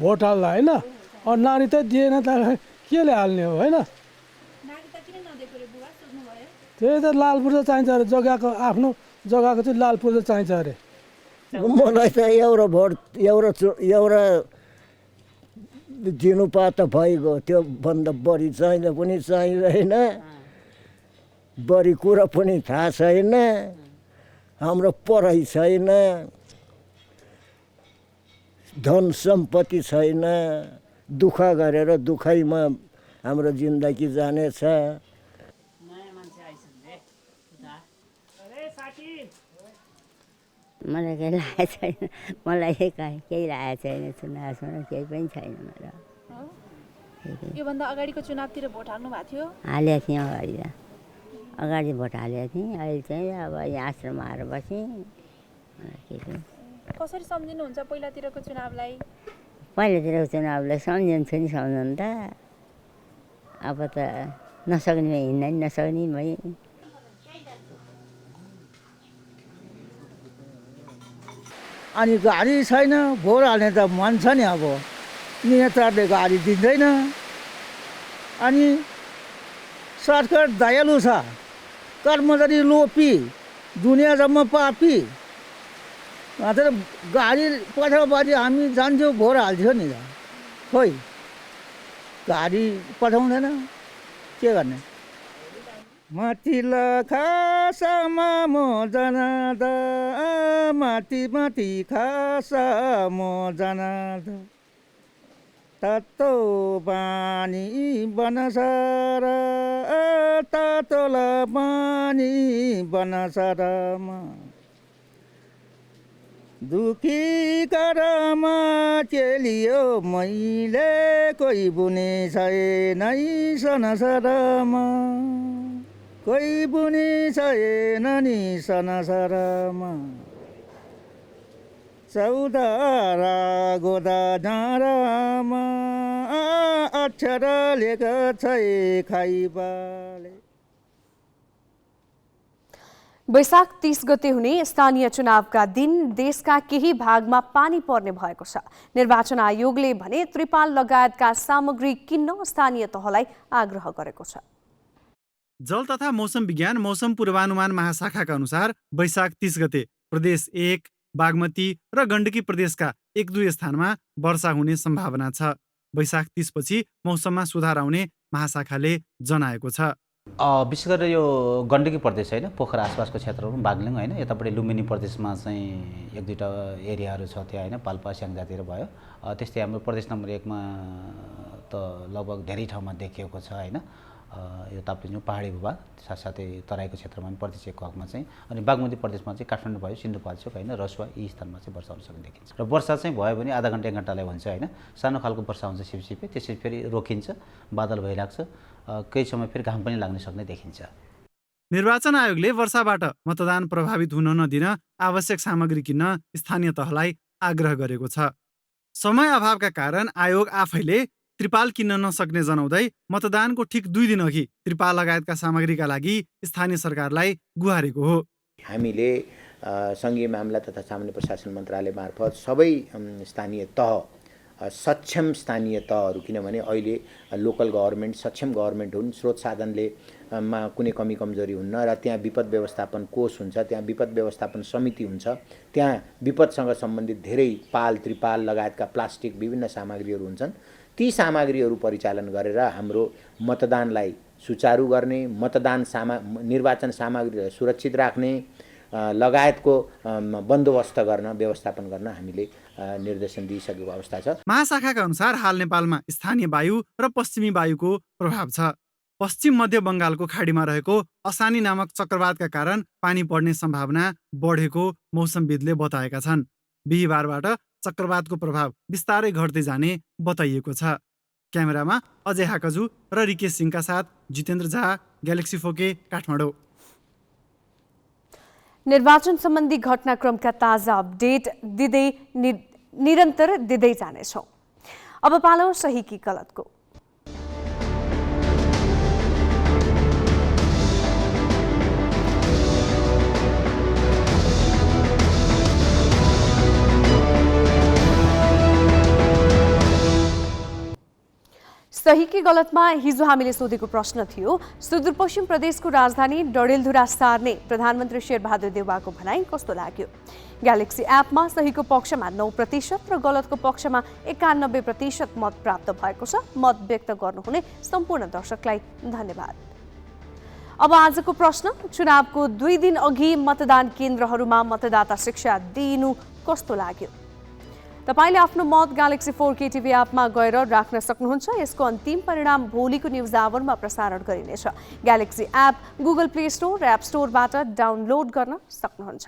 भोट हाल्दा होइन, अनि नागरिकता दिएन त केले हाल्ने हो होइन? त्यही त लाल पूर्जा चाहिन्छ अरे, जग्गाको आफ्नो जग्गाको चाहिँ लाल पूर्जा चाहिन्छ अरे। मलाई त एउटा भोट एउटा दिनु पा त भइगयो, त्यो भन्दा बढी चाहिँदा पनि चाहिँदैन, बढी कुरा पनि थाहा छैन, हाम्रो पढाइ छैन, धन सम्पत्ति छैन, दुःख गरेर दुःखैमा हाम्रो जिन्दगी जानेछ। मलाई केही लागेको छैन, मलाई केही लागेको छैन, चुनावसँग केही पनि छैन मलाई। योभन्दा अगाडिको चुनावतिर भोट हाल्नु भएको थियो? हालेको थिएँ अगाडि भोट हालेको थिएँ। अहिले चाहिँ अब यहाँ आश्रममा आएर बसेँ। कसरी सम्झिनुहुन्छ पहिलातिरको चुनावलाई? पहिलातिरको चुनावलाई सम्झिन्छु नि, सम्झनु त अब त नसक्ने हिँड्न नि नसक्ने भएँ। अनि गाडी छैन, भोट हाल्ने त मन छ नि, अब नेताले गाडी दिँदैन, अनि सरकार दयालु छ, कर्मचारी लोपी, दुनियाँ जम्मा पापी, तर गाडी पठाएपछि हामी जान्छौँ भोट हाल्छौँ नि त, खोइ गाडी पठाउँदैन, के गर्ने? माथिल्ला खासामा म जानाद, माथि खासा म जानाद, तातो पानी बनसार, तातोला पानी बनसारमा, दुखी करामा चेलियो मैले, कोही बुने छैन सनसरमा, कोही बुनी छैन नि सनसरमा। 14 गोदा डाँडामा अक्षर लेख छै खाइबाले। वैशाख 30 गते हुने स्थानीय चुनावका दिन देशका केही भागमा पानी पर्ने भएको छ। निर्वाचन आयोगले भने त्रिपाल लगायतका सामग्री किन्न स्थानीय तहलाई आग्रह गरेको छ। जल तथा मौसम विज्ञान मौसम पूर्वानुमान महाशाखाका अनुसार वैशाख 30 गते प्रदेश 1, बागमती र गण्डकी प्रदेशका 1-2 स्थानमा वर्षा हुने सम्भावना छ। वैशाख 30 पछि मौसममा सुधार आउने महाशाखाले जनाएको छ। विशेष गरेर यो गण्डकी प्रदेश होइन, पोखरा आसपासको क्षेत्रहरू बागलुङ होइन, यतापट्टि लुम्बिनी प्रदेशमा चाहिँ 1-2टा एरियाहरू छ त्यहाँ होइन, पाल्पा स्याङ्जातिर भयो। त्यस्तै हाम्रो प्रदेश नम्बर 1 मा त लगभग धेरै ठाउँमा देखिएको छ होइन। यो ताप्लेजुङ पहाडी भूभाग साथसाथै तराईको क्षेत्रमा पनि प्रदेश 1 को हकमा चाहिँ, अनि बागमती प्रदेशमा चाहिँ काठमाडौँ भयो, सिन्धुपाल्चोक होइन, रसुवा यी स्थानमा चाहिँ वर्षा हुन सक्ने देखिन्छ। र वर्षा चाहिँ भयो भने आधा घन्टा 1 घन्टालाई हुन्छ होइन, सानो खालको वर्षा हुन्छ सिपसिपे, त्यसपछि फेरि रोकिन्छ, बादल भइराख्छ, केही समय फेरि घाम पनि लाग्न सक्ने देखिन्छ। निर्वाचन आयोगले वर्षाबाट मतदान प्रभावित हुन नदिन आवश्यक सामग्री किन्न स्थानीय तहलाई आग्रह गरेको छ। समय अभावका कारण आयोग आफैले त्रिपाल किन्न नसक्ने जनाउँदै मतदानको ठिक 2 दिन अघि त्रिपाल लगायतका सामग्रीका लागि स्थानीय सरकारलाई गुहारेको हो। हामीले सङ्घीय मामला तथा सामान्य प्रशासन मन्त्रालय मार्फत सबै स्थानीय तह, सक्षम स्थानीय तहहरू, किनभने अहिले लोकल गभर्मेन्ट सक्षम गभर्मेन्ट हुन्, स्रोत साधनले मा कुनै कमी कमजोरी हुन्न र त्यहाँ विपद व्यवस्थापन कोष हुन्छ, त्यहाँ विपद व्यवस्थापन समिति हुन्छ, त्यहाँ विपदसँग सम्बन्धित धेरै पाल, त्रिपाल लगायतका प्लास्टिक विभिन्न सामग्रीहरू हुन्छन्। ती सामग्रीहरू परिचालन गरेर हाम्रो मतदानलाई सुचारू गर्ने, निर्वाचन सामग्रीलाई सुरक्षित राख्ने लगायतको बन्दोबस्त गर्न, व्यवस्थापन गर्न हामीले निर्देशन दिइसकेको अवस्था छ। महाशाखाका अनुसार हाल नेपालमा स्थानीय वायु र पश्चिमी वायुको प्रभाव छ। पश्चिम मध्य बङ्गालको खाडीमा रहेको असानी नामक चक्रवातका कारण पानी पर्ने सम्भावना बढेको मौसमविदले बताएका छन्। बिहिबारबाट चक्रवातको प्रभाव बिस्तारै घट्दै जाने बताइएको छ। क्यामेरामा अजय हाकजु र रिकेश सिंहका साथ जितेन्द्र झा, ग्यालेक्सी 4K, काठमाडौँ। निर्वाचन सम्बन्धी घटनाक्रमका ताजा अपडेट निरन्तर दिँदै जानेछौँ। अब पालो सही कि गलतको। सही कि गलतमा हिजो हामीले सोधेको प्रश्न थियो, सुदूरपश्चिम प्रदेशको राजधानी डडेलधुरा सार्ने प्रधानमन्त्री शेरबहादुर देउवाको भनाई कस्तो लाग्यो? ग्यालेक्सी एपमा सहीको पक्षमा 9% र गलतको पक्षमा 91% मत प्राप्त भएको छ। मत व्यक्त गर्नुहुने सम्पूर्ण दर्शकलाई धन्यवाद। अब आजको प्रश्न, चुनावको 2 दिन अघि मतदान केन्द्रहरूमा मतदाता शिक्षा दिनु कस्तो लाग्यो? तपाईले आफ्नो मत ग्यालेक्सी 4K टिभी एपमा गएर राख्न सक्नुहुन्छ। यसको अन्तिम परिणाम भोलिको न्युज आवरमा प्रसारण गरिनेछ। Galaxy app Google play store र एप स्टोरबाट डाउनलोड गर्न सक्नुहुन्छ।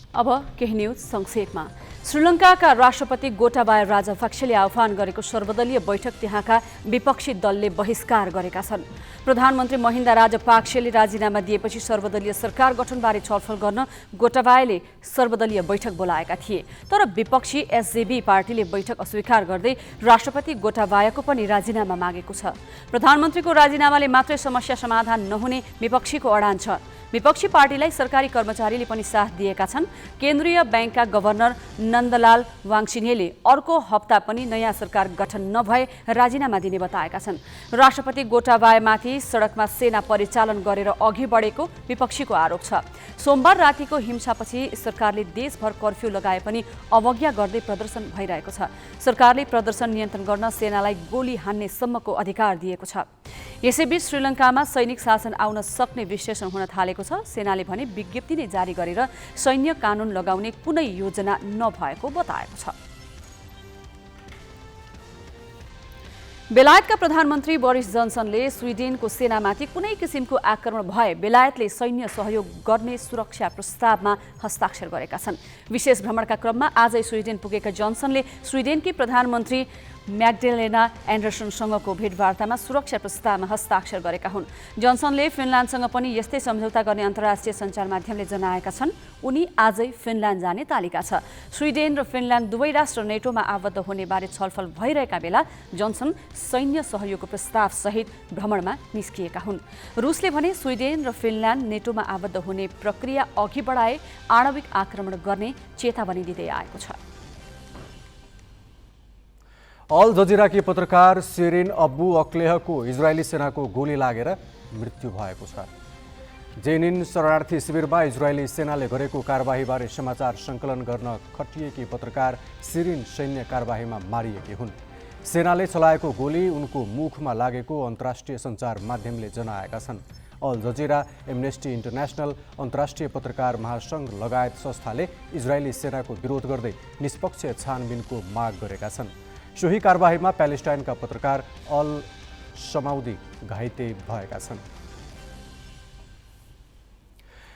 अब केही न्युज संक्षेपमा। श्रीलङ्काका राष्ट्रपति गोटाबाया राजपक्षले आह्वान गरेको सर्वदलीय बैठक त्यहाँका विपक्षी दलले बहिष्कार गरेका छन्। प्रधानमन्त्री महिन्दा राजपक्षले राजीनामा दिएपछि सर्वदलीय सरकार गठनबारे छलफल गर्न गोटाबायाले सर्वदलीय बैठक बोलाएका थिए, तर विपक्षी एसजेबी पार्टीले बैठक अस्वीकार गर्दै राष्ट्रपति गोटाबायाको पनि राजीनामा मागेको छ। प्रधानमन्त्रीको राजीनामाले मात्रै समस्या समाधान नहुने विपक्षीको अडान छ। विपक्षी पार्टीलाई सरकारी कर्मचारीले पनि साथ दिएका छन्। केन्द्रीय ब्याङ्कका गभर्नर नन्दलाल वाङसिनेले अर्को हप्ता पनि नयाँ सरकार गठन नभए राजीनामा दिने बताएका छन्। राष्ट्रपति गोटाबायामाथि सडकमा सेना परिचालन गरेर अघि बढेको विपक्षीको आरोप छ। सोमबार रातिको हिंसापछि सरकारले देशभर कर्फ्यू लगाए पनि अवज्ञा गर्दै प्रदर्शन भइरहेको छ। सरकारले प्रदर्शन नियन्त्रण गर्न सेनालाई गोली हान्ने सम्मको अधिकार दिएको छ। यसैबीच श्रीलङ्कामा सैनिक शासन आउन सक्ने विश्लेषण हुन थालेको छ। सेनाले भने विज्ञप्ति नै जारी गरेर सैन्य कानुन लगाउने कुनै योजना नभएको बताएको छ। बेलायतका प्रधानमन्त्री बोरिस जोन्सनले स्विडेनको सेनामाथि कुनै किसिमको आक्रमण भए बेलायतले सैन्य सहयोग गर्ने सुरक्षा प्रस्तावमा हस्ताक्षर गरेका छन्। विशेष भ्रमणका क्रममा आजै स्विडेन पुगेका जोन्सनले स्विडेनकी प्रधानमन्त्री म्याग्डेलेना एन्डरसनसँगको भेटवार्तामा सुरक्षा प्रस्तावमा हस्ताक्षर गरेका हुन्। जनसनले फिनल्यान्डसँग पनि यस्तै सम्झौता गर्ने अन्तर्राष्ट्रिय सञ्चार माध्यमले जनाएका छन्। उनी आजै फिनल्यान्ड जाने तालिका छ। स्विडेन र फिनल्यान्ड दुवै राष्ट्र नेटोमा आबद्ध हुने बारे छलफल भइरहेका बेला जनसन सैन्य सहयोगको प्रस्ताव सहित भ्रमणमा निस्किएका हुन्। रुसले भने स्विडेन र फिनल्यान्ड नेटोमा आबद्ध हुने प्रक्रिया अघि बढाए आणविक आक्रमण गर्ने चेतावनी दिँदै आएको छ। अल जजिराकी पत्रकार शिरिन अब्बू अक्लेहको इजरायली सेनाको गोली लागेर मृत्यु भएको छ। जेनिन शरणार्थी शिविरमा इजरायली सेनाले गरेको कारबाहीबारे समाचार सङ्कलन गर्न खटिएकी पत्रकार शिरिन सैन्य कारबाहीमा मारिएकी हुन्। सेनाले चलाएको गोली उनको मुखमा लागेको अन्तर्राष्ट्रिय सञ्चार माध्यमले जनाएका छन्। अल जजिरा, एमनेस्टी इन्टरनेसनल, अन्तर्राष्ट्रिय पत्रकार महासङ्घ लगायत संस्थाले इजरायली सेनाको विरोध गर्दै निष्पक्ष छानबिनको माग गरेका छन्। सोही कारबाहीमा प्यालेस्टाइनका पत्रकार अल समाउदी घाइते भएका छन्।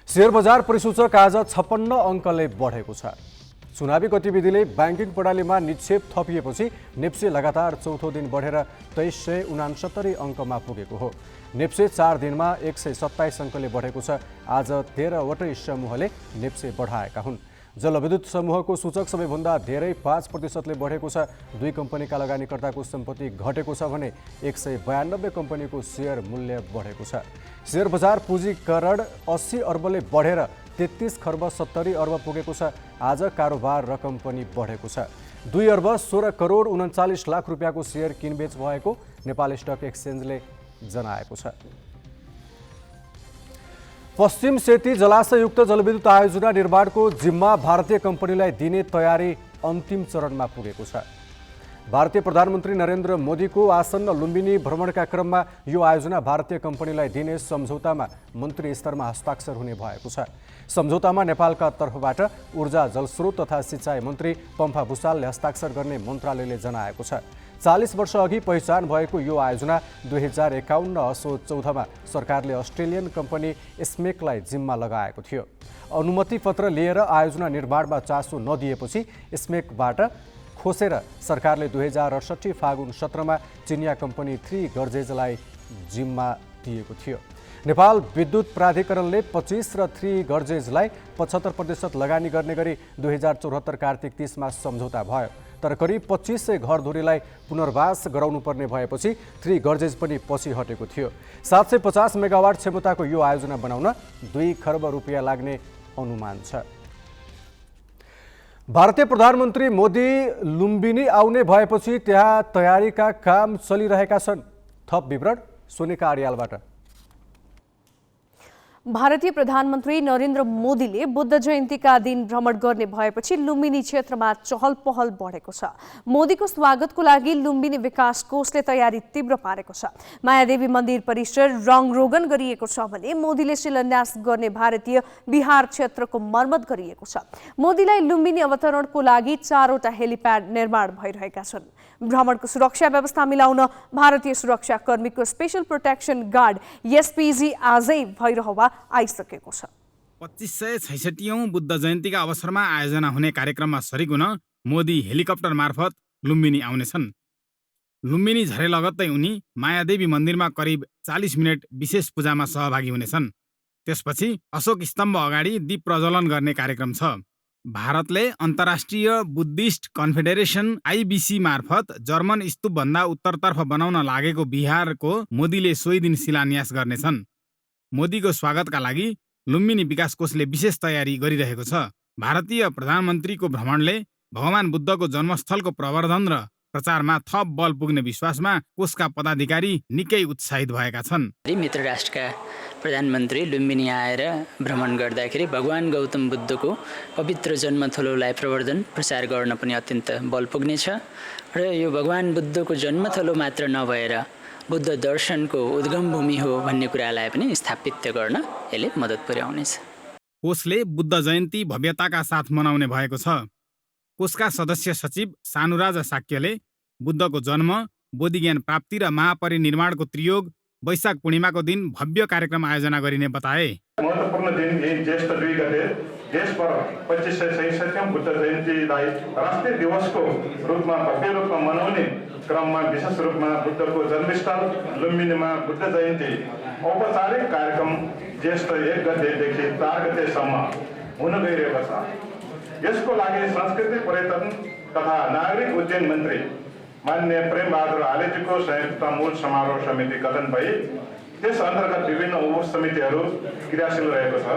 शेयर बजार परिसूचक आज 56 अङ्कले बढेको छ। चुनावी गतिविधिले ब्याङ्किङ प्रणालीमा निक्षेप थपिएपछि नेप्से लगातार चौथो दिन बढेर 2369 अङ्कमा पुगेको हो। नेप्से 4 दिनमा 127 अङ्कले बढेको छ। आज 13 वटै समूहले नेप्से बढाएका हुन्। जलविद्युत समूहको सूचक सबैभन्दा धेरै 5% बढेको छ। 2 कम्पनीका लगानीकर्ताको सम्पत्ति घटेको छ भने 192 कम्पनीको शेयर मूल्य बढेको छ। शेयर बजार पुँजीकरण 80 अर्बले बढेर 33 खर्ब 70 अर्ब पुगेको छ। आज कारोबार रकम पनि बढेको छ। 2 अर्ब 16 करोड 39 लाख रुपियाँको शेयर किनबेच भएको नेपाल स्टक एक्सचेन्जले जनाएको छ। पश्चिम सेती जलाशयुक्त जलविद्युत आयोजना निर्माणको जिम्मा भारतीय कम्पनीलाई दिने तयारी अन्तिम चरणमा पुगेको छ। भारतीय प्रधानमन्त्री नरेन्द्र मोदीको आसन्न लुम्बिनी भ्रमणका क्रममा यो आयोजना भारतीय कम्पनीलाई दिने सम्झौतामा मन्त्री स्तरमा हस्ताक्षर हुने भएको छ। सम्झौतामा नेपालका तर्फबाट ऊर्जा, जलस्रोत तथा सिँचाइ मन्त्री पम्फा भुसालले हस्ताक्षर गर्ने मन्त्रालयले जनाएको छ। 40 वर्ष अघि पहिचान भएको यो आयोजना 2051 असोज 14मा सरकारले अस्ट्रेलियन कम्पनी स्मेकलाई जिम्मा लगाएको थियो। अनुमति पत्र लिएर आयोजना निर्माणमा चासो नदिएपछि स्मेकबाट खोसेर सरकारले 2068 फागुन 17मा चिनिया कम्पनी 3 गर्जेजलाई जिम्मा दिएको थियो। नेपाल विद्युत प्राधिकरणले 25 र 3 गर्जेजलाई 75% लगानी गर्ने गरी 2074 कार्तिक 30मा सम्झौता भयो। तर करिब 2500 घरधुरीलाई पुनर्वास गराउनुपर्ने भएपछि 3 गर्जेज पनि पछि हटेको थियो। 750 मेगावाट क्षमताको यो आयोजना बनाउन 2 खर्ब रुपियाँ लाग्ने अनुमान छ। भारतीय प्रधानमन्त्री मोदी लुम्बिनी आउने भएपछि त्यहाँ तयारीका काम चलिरहेका छन्। थप विवरण सोनिका आर्यालबाट। भारतीय प्रधानमन्त्री नरेन्द्र मोदीले बुद्ध जयन्तीका दिन भ्रमण गर्ने भएपछि लुम्बिनी क्षेत्रमा चहल पहल बढेको छ। मोदीको स्वागतको लागि लुम्बिनी विकास कोषले तयारी तीव्र पारेको छ। मायादेवी मन्दिर परिसर रङरोगन गरिएको छ भने मोदीले शिलान्यास गर्ने भारतीय बिहार क्षेत्रको मर्मत गरिएको छ। मोदीलाई लुम्बिनी अवतरणको लागि 4वटा हेलिप्याड निर्माण भइरहेका छन्। भ्रमणको सुरक्षा व्यवस्था मिलाउन भारतीय सुरक्षा कर्मीको स्पेशल प्रोटेक्सन गार्ड एसपीजी आजै भैरहवा आइसकेको छ। 2566औं बुद्ध जयन्तीका अवसरमा आयोजना हुने कार्यक्रममा सरिक हुन मोदी हेलिकप्टर मार्फत लुम्बिनी आउनेछन्। लुम्बिनी झरे लगत्तै उनी मायादेवी मन्दिरमा करिब 40 मिनट विशेष पूजामा सहभागी हुनेछन्। त्यसपछि अशोक स्तम्भ अगाडि दीप प्रज्वलन गर्ने कार्यक्रम छ। भारतले अन्तर्राष्ट्रिय बुद्धिस्ट कन्फेडरेसन आइबिसी मार्फत जर्मन स्तूपभन्दा उत्तरतर्फ बनाउन लागेको बिहारको मोदीले सोही दिन शिलान्यास गर्नेछन्। मोदीको स्वागतका लागि लुम्बिनी विकास कोषले विशेष तयारी गरिरहेको छ। भारतीय प्रधानमन्त्रीको भ्रमणले भगवान बुद्धको जन्मस्थलको प्रवर्धन र प्रचारमा थप बल पुग्ने विश्वासमा कोषका पदाधिकारी निकै उत्साहित भएका छन्। मित्र राष्ट्रका प्रधानमन्त्री लुम्बिनी आएर भ्रमण गर्दाखेरि भगवान गौतम बुद्धको पवित्र जन्मथलोलाई प्रवर्धन प्रचार गर्न पनि अत्यन्त बल पुग्नेछ र यो भगवान बुद्धको जन्मथलो मात्र नभएर बुद्ध दर्शनको उद्गम भूमि हो भन्ने कुरालाई पनि स्थापित गर्न यसले मद्दत पुर्याउनेछ। कोषले बुद्ध जयन्ती भव्यताका साथ मनाउने भएको छ। कोषका सदस्य सचिव सानुराजा साक्यले बुद्धको जन्म, बोधिज्ञान प्राप्ति र महापरिनिर्वाणको त्रियोग वैशाख पूर्णिमाको दिन भव्य कार्यक्रम आयोजना गरिने बताए। महत्त्वपूर्ण दिन यही ज्येष्ठ 2 गते देशभर 2567औं बुद्ध जयन्तीलाई राष्ट्रिय दिवसको रूपमा भव्य रूपमा मनाउने क्रममा विशेष रूपमा बुद्धको जन्मस्थल लुम्बिनीमा बुद्ध जयन्ती औपचारिक कार्यक्रम ज्येष्ठ 1 गतेदेखि 4 गतेसम्म हुन गइरहेको छ। यसको लागि संस्कृति पर्यटन तथा नागरिक उड्डयन मन्त्री माननीय प्रेम बहादुर आलेजीको संयुक्त मूल समारोह समिति गठन भई त्यस अन्तर्गत विभिन्न उप समितिहरू क्रियाशील रहेको छ।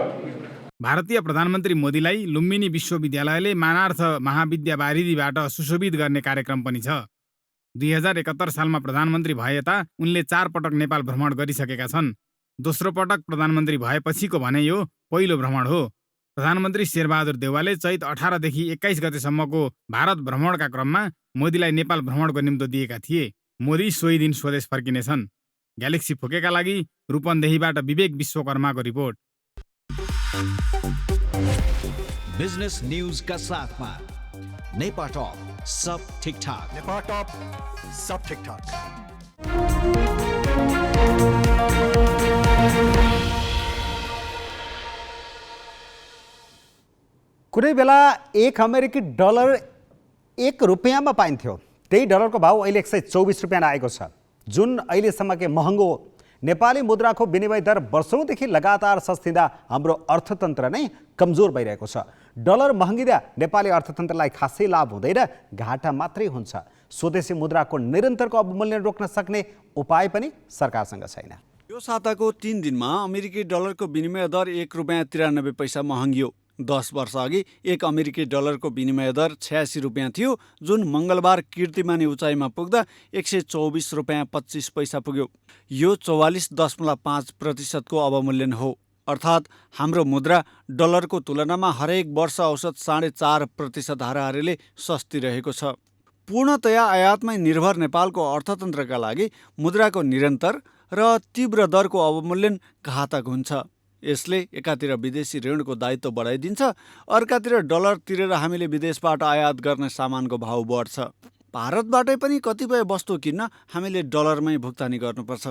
भारतीय प्रधानमन्त्री मोदीलाई लुम्बिनी विश्वविद्यालयले मानार्थ महाविद्यावारिधीबाट सुशोभित गर्ने कार्यक्रम पनि छ। 2071 सालमा प्रधानमन्त्री भए यता उनले 4 पटक नेपाल भ्रमण गरिसकेका छन्। दोस्रो पटक प्रधानमन्त्री भएपछिको भने यो पहिलो भ्रमण हो। प्रधानमन्त्री शेरबहादुर देउवाले चैत 18 देखि 21 गतेसम्मको भारत भ्रमणका क्रममा मोदीलाई नेपाल भ्रमणको निम्तो दिएका थिए। मोदी सोही दिन स्वदेश फर्किनेछन्। ग्यालेक्सी फोकेका लागि रूपन्देहीबाट विवेक विश्वकर्माको रिपोर्ट। बिजनेस न्यूज का साथमा नेपाल टॉप सब ठीक ठाक। नेपाल टॉप सब ठीक ठाक। कुनै बेला 1 अमेरिकी डलर 1 रुपियाँमा पाइन्थ्यो। त्यही डलरको भाउ अहिले 124 रुपियाँ आएको छ, जुन अहिलेसम्मकै महँगो नेपाली मुद्राको विनिमय दर वर्षौंदेखि लगातार सस्तिँदा हाम्रो अर्थतन्त्र नै कमजोर भइरहेको छ। डलर महँगिँदा नेपाली अर्थतन्त्रलाई खासै लाभ हुँदैन, घाटा मात्रै हुन्छ। स्वदेशी मुद्राको निरन्तरको अवमूल्यन रोक्न सक्ने उपाय पनि सरकारसँग छैन। यो साताको 3 दिनमा अमेरिकी डलरको विनिमय दर 1 रुपियाँ 93 पैसा महँगियो। 10 वर्ष अघि 1 अमेरिकी डलरको विनिमय दर 86 रुपियाँ थियो, जुन मङ्गलबार कीर्तिमानी उचाइमा पुग्दा 124 रुपियाँ 25 पैसा पुग्यो। यो 44.5% अवमूल्यन हो। अर्थात् हाम्रो मुद्रा डलरको तुलनामा हरेक वर्ष औसत 4.5% हाराहारीले सस्ती रहेको छ। पूर्णतया आयातमै निर्भर नेपालको अर्थतन्त्रका लागि मुद्राको निरन्तर र तीव्र दरको अवमूल्यन घातक हुन्छ। यसले एकातिर विदेशी ऋणको दायित्व बढाइदिन्छ, अर्कातिर डलर तिरेर हामीले विदेशबाट आयात गर्ने सामानको भाउ बढ्छ। भारतबाटै पनि कतिपय वस्तु किन्न हामीले डलरमै भुक्तानी गर्नुपर्छ।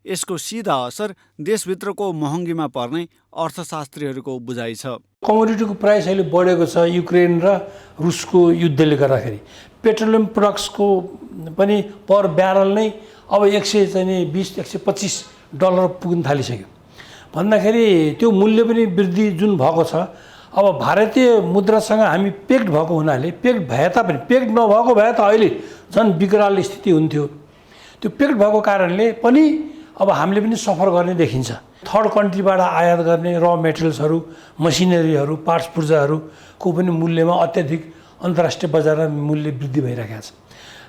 यसको सीधा असर देशभित्रको महँगीमा पर्ने अर्थशास्त्रीहरूको बुझाइ छ। कमोडिटीको प्राइस अहिले बढेको छ युक्रेन र रुसको युद्धले गर्दाखेरि। पेट्रोलियम प्रोडक्ट्सको पनि पर ब्यारल नै अब 120-125 डलर पुग्न थालिसक्यो भन्दाखेरि त्यो मूल्य पनि वृद्धि जुन भएको छ। अब भारतीय मुद्रासँग हामी पेक्ड भएको हुनाले, पेक्ड भए तापनि पेक्ड नभएको भए त अहिले झन् विकराल स्थिति हुन्थ्यो। त्यो पेक्ड भएको कारणले पनि अब हामीले पनि सफर गर्ने देखिन्छ। थर्ड कन्ट्रीबाट आयात गर्ने र मेटेरियल्सहरू, मसिनरीहरू, पार्ट्स पूर्जाहरूको पनि मूल्यमा अत्याधिक अन्तर्राष्ट्रिय बजारमा मूल्य वृद्धि भइरहेको छ।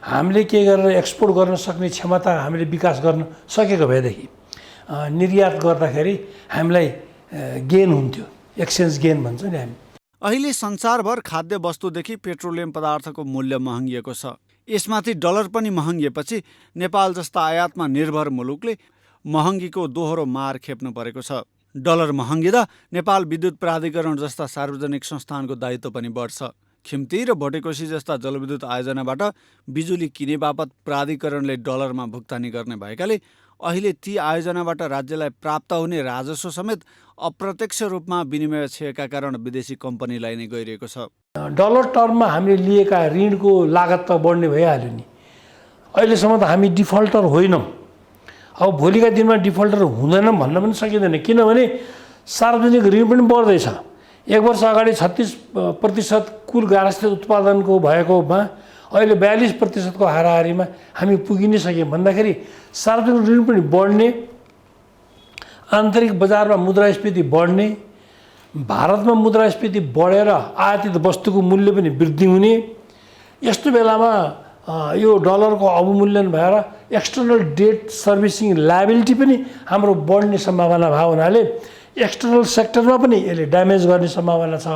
हामीले के गरेर एक्सपोर्ट गर्न सक्ने क्षमता हामीले विकास गर्न सकेको भएदेखि निर्यात गर्दाखेरि हामीलाई गेन हुन्थ्यो, एक्सचेन्ज गेन भन्छ नि हामी। अहिले संसारभर खाद्य वस्तुदेखि पेट्रोलियम पदार्थको मूल्य महँगिएको छ। यसमाथि डलर पनि महँगिएपछि नेपाल जस्ता आयातमा निर्भर मुलुकले महँगीको दोहोरो मार खेप्नु परेको छ। डलर महँगिँदा नेपाल विद्युत प्राधिकरण जस्ता सार्वजनिक संस्थानको दायित्व पनि बढ्छ। खिम्ती र भोटेकोशी जस्ता जलविद्युत आयोजनाबाट बिजुली किने बापत प्राधिकरणले डलरमा भुक्तानी गर्ने भएकाले अहिले ती आयोजनाबाट राज्यलाई प्राप्त हुने राजस्व समेत अप्रत्यक्ष रूपमा विनिमय क्षयका कारण विदेशी कम्पनीलाई नै गइरहेको छ। डलर टर्ममा हामीले लिएका ऋणको लागत त बढ्ने भइहाल्यो नि। अहिलेसम्म त हामी डिफल्टर होइनौँ। अब भोलिका दिनमा डिफल्टर हुँदैनौँ भन्न पनि सकिँदैन, किनभने सार्वजनिक ऋण पनि बढ्दैछ। 1 वर्ष अगाडि 36% कुल गार्हस्थ्य उत्पादनको भएकोमा अहिले 42% हाराहारीमा हामी पुगि नै सक्यौँ भन्दाखेरि सार्वजनिक ऋण पनि बढ्ने, आन्तरिक बजारमा मुद्रास्फीति बढ्ने, भारतमा मुद्रास्फीति बढेर आयातित वस्तुको मूल्य पनि वृद्धि हुने। यस्तो बेलामा यो डलरको अवमूल्यन भएर एक्सटर्नल डेट सर्भिसिङ लायबिलिटी पनि हाम्रो बढ्ने सम्भावना भएको हुनाले एक्सटर्नल सेक्टरमा पनि यसले ड्यामेज गर्ने सम्भावना छ।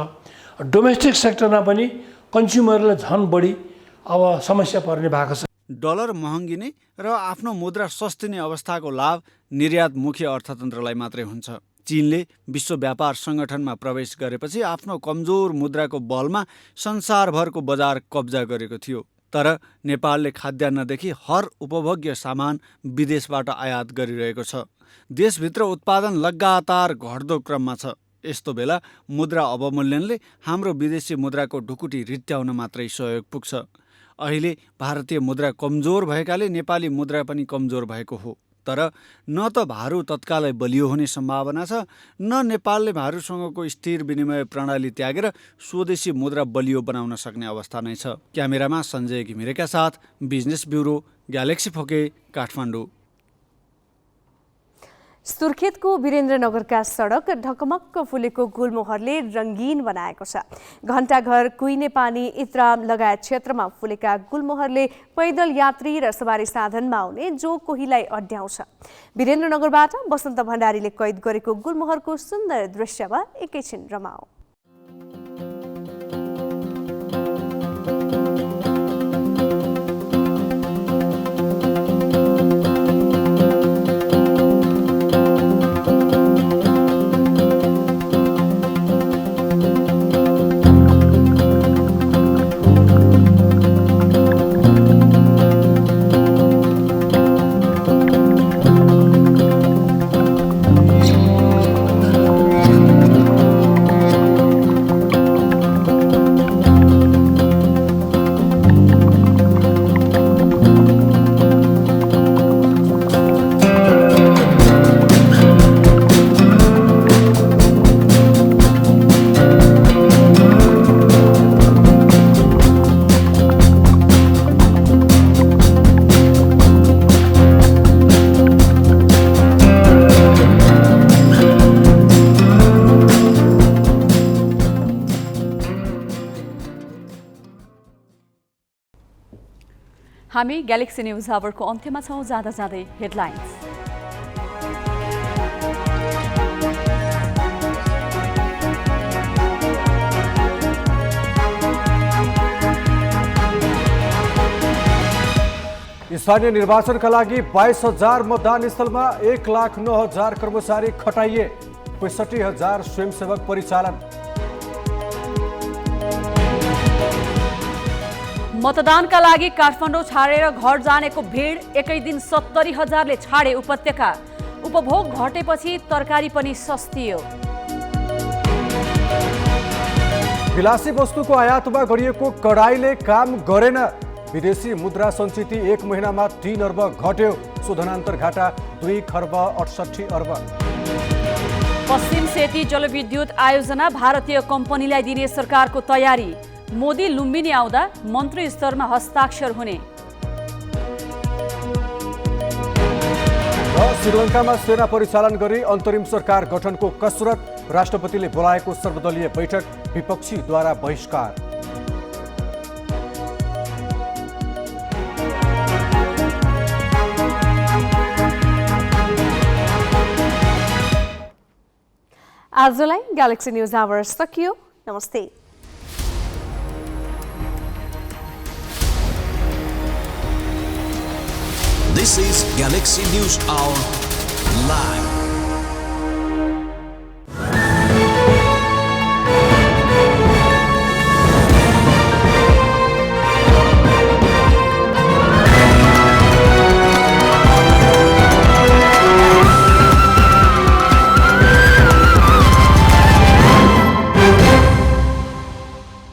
डोमेस्टिक सेक्टरमा पनि कन्ज्युमरलाई झन् बढी अब समस्या पर्ने भएको छ। डलर महँगिने र आफ्नो मुद्रा सस्तिने अवस्थाको लाभ निर्यातमुखी अर्थतन्त्रलाई मात्रै हुन्छ। चीनले विश्व व्यापार सङ्गठनमा प्रवेश गरेपछि आफ्नो कमजोर मुद्राको बलमा संसारभरको बजार कब्जा गरेको थियो। तर नेपालले खाद्यान्नदेखि हर उपभोग्य सामान विदेशबाट आयात गरिरहेको छ। देशभित्र उत्पादन लगातार घट्दो क्रममा छ। यस्तो बेला मुद्रा अवमूल्यनले हाम्रो विदेशी मुद्राको ढुकुटी रित्याउन मात्रै सहयोग पुग्छ। अहिले भारतीय मुद्रा कमजोर भएकाले नेपाली मुद्रा पनि कमजोर भएको हो। तर न त भारु तत्कालै बलियो हुने सम्भावना छ, न नेपालले भारूसँगको स्थिर विनिमय प्रणाली त्यागेर स्वदेशी मुद्रा बलियो बनाउन सक्ने अवस्था नै छ। क्यामेरामा सञ्जय घिमिरेका साथ बिजनेस ब्युरो, ग्यालेक्सी फोके, काठमाडौँ। सुर्खेतको वीरेन्द्रनगरका सडक ढकमक्क फुलेको गुलमोहरले रङ्गीन बनाएको छ। घण्टाघर, कुइने पानी, इत्राम लगायत क्षेत्रमा फुलेका गुलमोहरले पैदल यात्री र सवारी साधनमा आउने जो कोहीलाई अड्याउँछ। वीरेन्द्रनगरबाट बसन्त भण्डारीले कैद गरेको गुलमोहरको सुन्दर दृश्यमा एकैछिन रमाऊ। हामी ग्यालेक्सी न्युज आवरको अन्त्यमा छौँ। जाँदा जाँदै हेडलाइन्स। स्थानीय निर्वाचनका लागि 22,000 मतदान स्थलमा 1,09,000 कर्मचारी खटाइए। 65,000 स्वयंसेवक परिचालन। मतदानका लागि काठमाडौँ छाडेर घर जानेको भिड, एकै दिन 70,000ले छाडे उपत्यका। उपभोग घटेपछि तरकारी पनि सस्तियो। विलासी वस्तुको आयातमा गरिएको कडाइले काम गरेन। विदेशी मुद्रा सञ्चिति 1 महिनामा 3 अर्ब घट्यो। शोधनान्तर घाटा 2 खर्ब 68 अर्ब। पश्चिम सेती जलविद्युत आयोजना भारतीय कम्पनीलाई दिने सरकारको तयारी। मोदी लुम्बिनी आउँदा मन्त्री स्तरमा हस्ताक्षर हुने। र श्रीलङ्कामा सेना परिचालन गरी अन्तरिम सरकार गठनको कसरत। राष्ट्रपतिले बोलाएको सर्वदलीय बैठक विपक्षीद्वारा बहिष्कार। आजलाई ग्यालेक्सी न्युज आवर सकियो। नमस्ते। This is Galaxy News Hour Live.